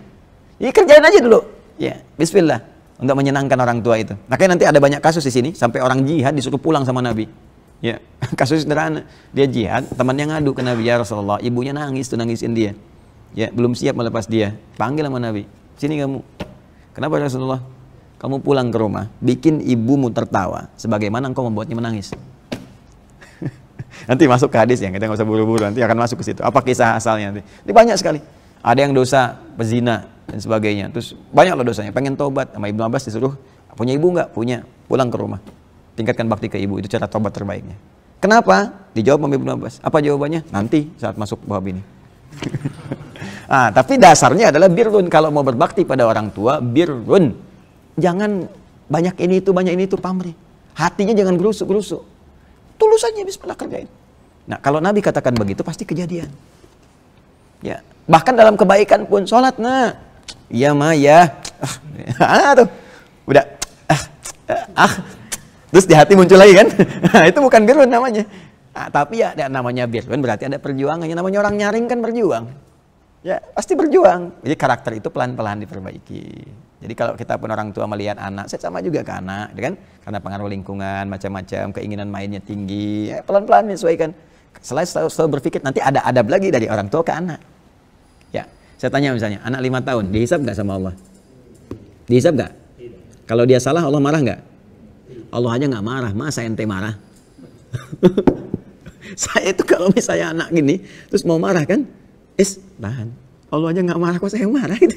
Jadi kerjain aja dulu. Ya, bismillah untuk menyenangkan orang tua itu. Makanya nanti ada banyak kasus di sini sampai orang jihad disuruh pulang sama Nabi. Ya, kasus sederhana. Dia jihad, temannya ngadu ke Nabi, ya Rasulullah, ibunya nangis tuh, nangisin dia. Ya, belum siap melepas dia. Panggil sama Nabi. Sini kamu. Kenapa Rasulullah? Kamu pulang ke rumah, bikin ibumu tertawa sebagaimana engkau membuatnya menangis. Nanti masuk ke hadis ya, kita nggak usah buru-buru, nanti akan masuk ke situ. Apa kisah asalnya nanti? Ini banyak sekali. Ada yang dosa pezina dan sebagainya. Terus banyak loh dosanya. Pengen tobat sama Ibnu Abbas disuruh, punya ibu nggak? Punya. Pulang ke rumah. Tingkatkan bakti ke ibu, itu cara tobat terbaiknya. Kenapa? Dijawab sama Ibnu Abbas. Apa jawabannya? Nanti saat masuk bab ini. Tapi dasarnya adalah birrun. Kalau mau berbakti pada orang tua, birrun. Jangan banyak ini itu pamrih. Hatinya jangan gerusuk-gerusuk. Tulus saja bismillah kerjain. Nah, kalau Nabi katakan begitu pasti kejadian. Ya, bahkan dalam kebaikan pun sholat, nah, iya mah ya. Tuh. Udah terus di hati muncul lagi kan. Itu bukan birrun namanya. Tapi ya namanya birrun berarti ada perjuangannya. Namanya orang nyaring kan berjuang. Ya, pasti berjuang. Jadi karakter itu pelan-pelan diperbaiki. Jadi kalau kita pun orang tua melihat anak, saya sama juga ke anak, kan? Karena pengaruh lingkungan, macam-macam, keinginan mainnya tinggi, ya, pelan-pelan menyesuaikan. Selalu berpikir nanti ada adab lagi dari orang tua ke anak. Ya, saya tanya misalnya, anak 5 tahun, dihisab nggak sama Allah? Dihisab nggak? Kalau dia salah, Allah marah nggak? Allah aja nggak marah, masa ente marah? Saya itu kalau misalnya anak gini, terus mau marah kan? Tahan. Allah aja nggak marah, kok saya yang marah gitu.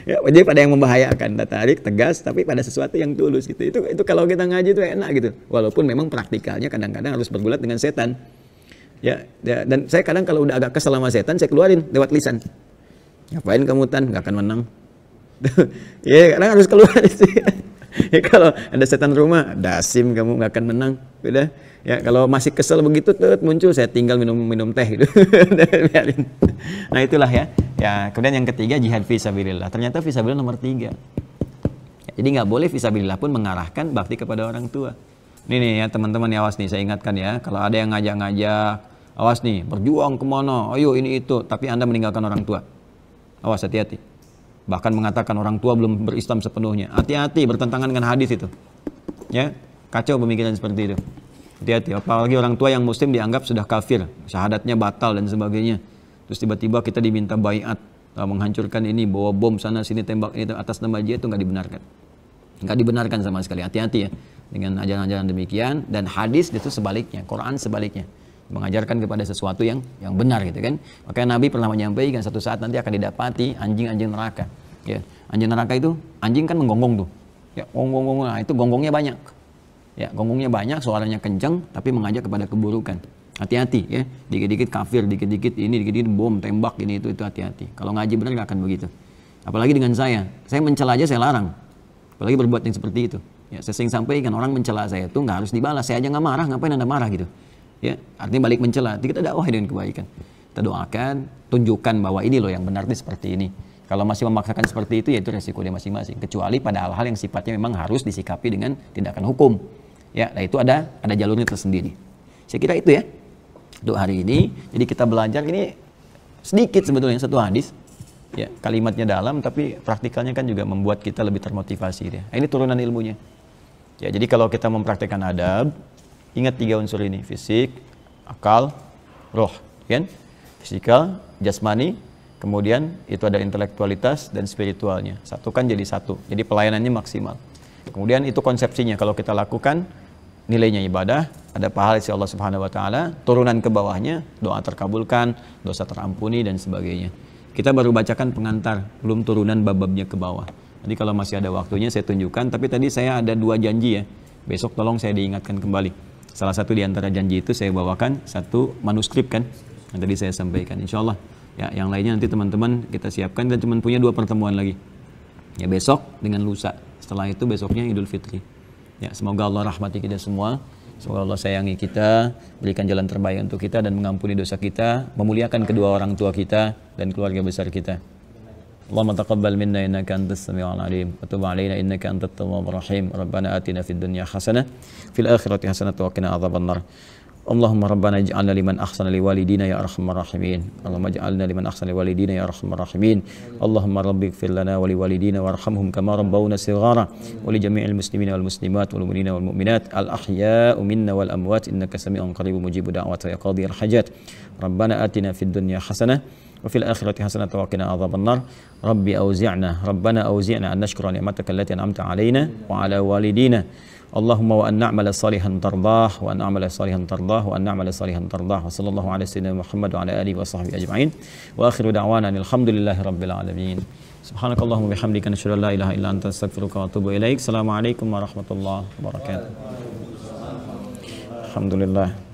Ya, jadi pada yang membahayakan, tarik, tegas, tapi pada sesuatu yang tulus gitu. Itu kalau kita ngaji itu enak gitu. Walaupun memang praktikalnya kadang-kadang harus bergulat dengan setan. Ya, dan saya kadang kalau udah agak kesel sama setan, saya keluarin lewat lisan. Ngapain kamu Tan? Nggak akan menang. Ya, kadang harus keluar sih. Ya, kalau ada setan rumah, dasim kamu nggak akan menang. Udah. Ya, kalau masih kesel begitu muncul, saya tinggal minum teh gitu. Nah, itulah ya. Ya, kemudian yang ketiga jihad fisabilillah. Ternyata fisabilillah nomor 3. Ya, jadi nggak boleh fisabilillah pun mengarahkan bakti kepada orang tua. Nih ya teman-teman, ya awas nih, saya ingatkan ya, kalau ada yang ngajak-ngajak, awas nih, berjuang kemana, ayo ini itu, tapi Anda meninggalkan orang tua. Awas, hati-hati. Bahkan mengatakan orang tua belum berislam sepenuhnya. Hati-hati, bertentangan dengan hadis itu. Ya, kacau pemikiran seperti itu. Hati-hati, apalagi orang tua yang muslim dianggap sudah kafir, syahadatnya batal dan sebagainya. Terus tiba-tiba kita diminta baiat, menghancurkan ini, bawa bom sana sini, tembak ini atas nama dia, itu nggak dibenarkan. Nggak dibenarkan sama sekali. Hati-hati ya dengan ajaran-ajaran demikian. Dan hadis itu sebaliknya, Quran sebaliknya, mengajarkan kepada sesuatu yang benar gitu kan. Makanya Nabi pernah menyampaikan satu saat nanti akan didapati anjing-anjing neraka. Ya, anjing neraka itu, anjing kan menggonggong tuh. Ya, gonggong, nah itu gonggongnya banyak. Ya, gonggongnya banyak, suaranya kencang, tapi mengajak kepada keburukan. Hati-hati ya, dikit-dikit kafir, dikit-dikit ini, dikit-dikit bom, tembak ini itu hati-hati. Kalau ngaji benar nggak akan begitu. Apalagi dengan saya mencela aja saya larang. Apalagi berbuat yang seperti itu. Ya, saya sering sampaikan orang mencela saya itu nggak harus dibalas. Saya aja nggak marah, ngapain Anda marah gitu? Ya, artinya balik mencela. Kita dakwah dengan kebaikan. Kita doakan, tunjukkan bahwa ini loh yang benar itu seperti ini. Kalau masih memaksakan seperti itu, ya itu resiko dia masing-masing. Kecuali pada hal-hal yang sifatnya memang harus disikapi dengan tindakan hukum. Ya, nah itu ada jalurnya tersendiri. Saya kira itu ya untuk hari ini. Jadi kita belajar ini sedikit sebetulnya satu hadis. Ya, kalimatnya dalam tapi praktikalnya kan juga membuat kita lebih termotivasi ya. Nah, ini turunan ilmunya. Ya, jadi kalau kita mempraktikkan adab, ingat 3 unsur ini, fisik, akal, roh, kan? Fisikal, jasmani, kemudian itu ada intelektualitas dan spiritualnya. Satukan jadi satu. Jadi pelayanannya maksimal. Kemudian itu konsepsinya, kalau kita lakukan nilainya ibadah, ada pahala dari Allah Subhanahu wa taala, turunan ke bawahnya doa terkabulkan, dosa terampuni dan sebagainya. Kita baru bacakan pengantar, belum turunan bab-babnya ke bawah. Jadi kalau masih ada waktunya saya tunjukkan, tapi tadi saya ada 2 janji ya. Besok tolong saya diingatkan kembali. Salah satu di antara janji itu saya bawakan satu manuskrip kan, yang tadi saya sampaikan. Insyaallah ya, yang lainnya nanti teman-teman kita siapkan, dan cuma punya 2 pertemuan lagi. Ya, besok dengan lusa. Setelah itu besoknya Idul Fitri. Ya, semoga Allah rahmati kita semua. Semoga Allah sayangi kita, berikan jalan terbaik untuk kita dan mengampuni dosa kita, memuliakan kedua orang tua kita dan keluarga besar kita. Allahumma taqabbal minna innaka antas samiul alim wa tub alaina innaka antat tawwabur rahim. Rabbana atina fid dunya hasanah fil akhirati hasanah wa qina adzabannar. Allahumma rabbana ij'alna liman ahsana liwalidina ya arhamar rahimin. Allahumma ij'alna liman ahsana liwalidina ya arhamar rahimin. Allahumma rabbighfir lana wa liwalidina warhamhum kama rabbawna shighara wa li jami'il muslimina wal muslimat wal mu'minina wal mu'minat al ahya'u minna wal amwat innaka sami'un qaribun mujibud da'wat ya qadhir hajat. Rabbana atina fid dunya hasanah wa fil akhirati hasanah wa qina adzabannar. Rabbana awzi'na an nashkura ni'mataka allati an'amta 'alaina wa 'ala walidina. Allahumma wa an na'mala salihan tardah wa an na'mala salihan tardah wa an na'mala salihan tardah wa sallallahu ala sayyidina Muhammad wa ala alihi wa sahbihi ajma'in wa akhiru da'wana alhamdulillahi rabbil alamin. Subhanakallahumma bihamdika nashhadu an la ilaha illa anta astaghfiruka wa atubu ilaik. Assalamualaikum warahmatullahi wabarakatuh. Alhamdulillah.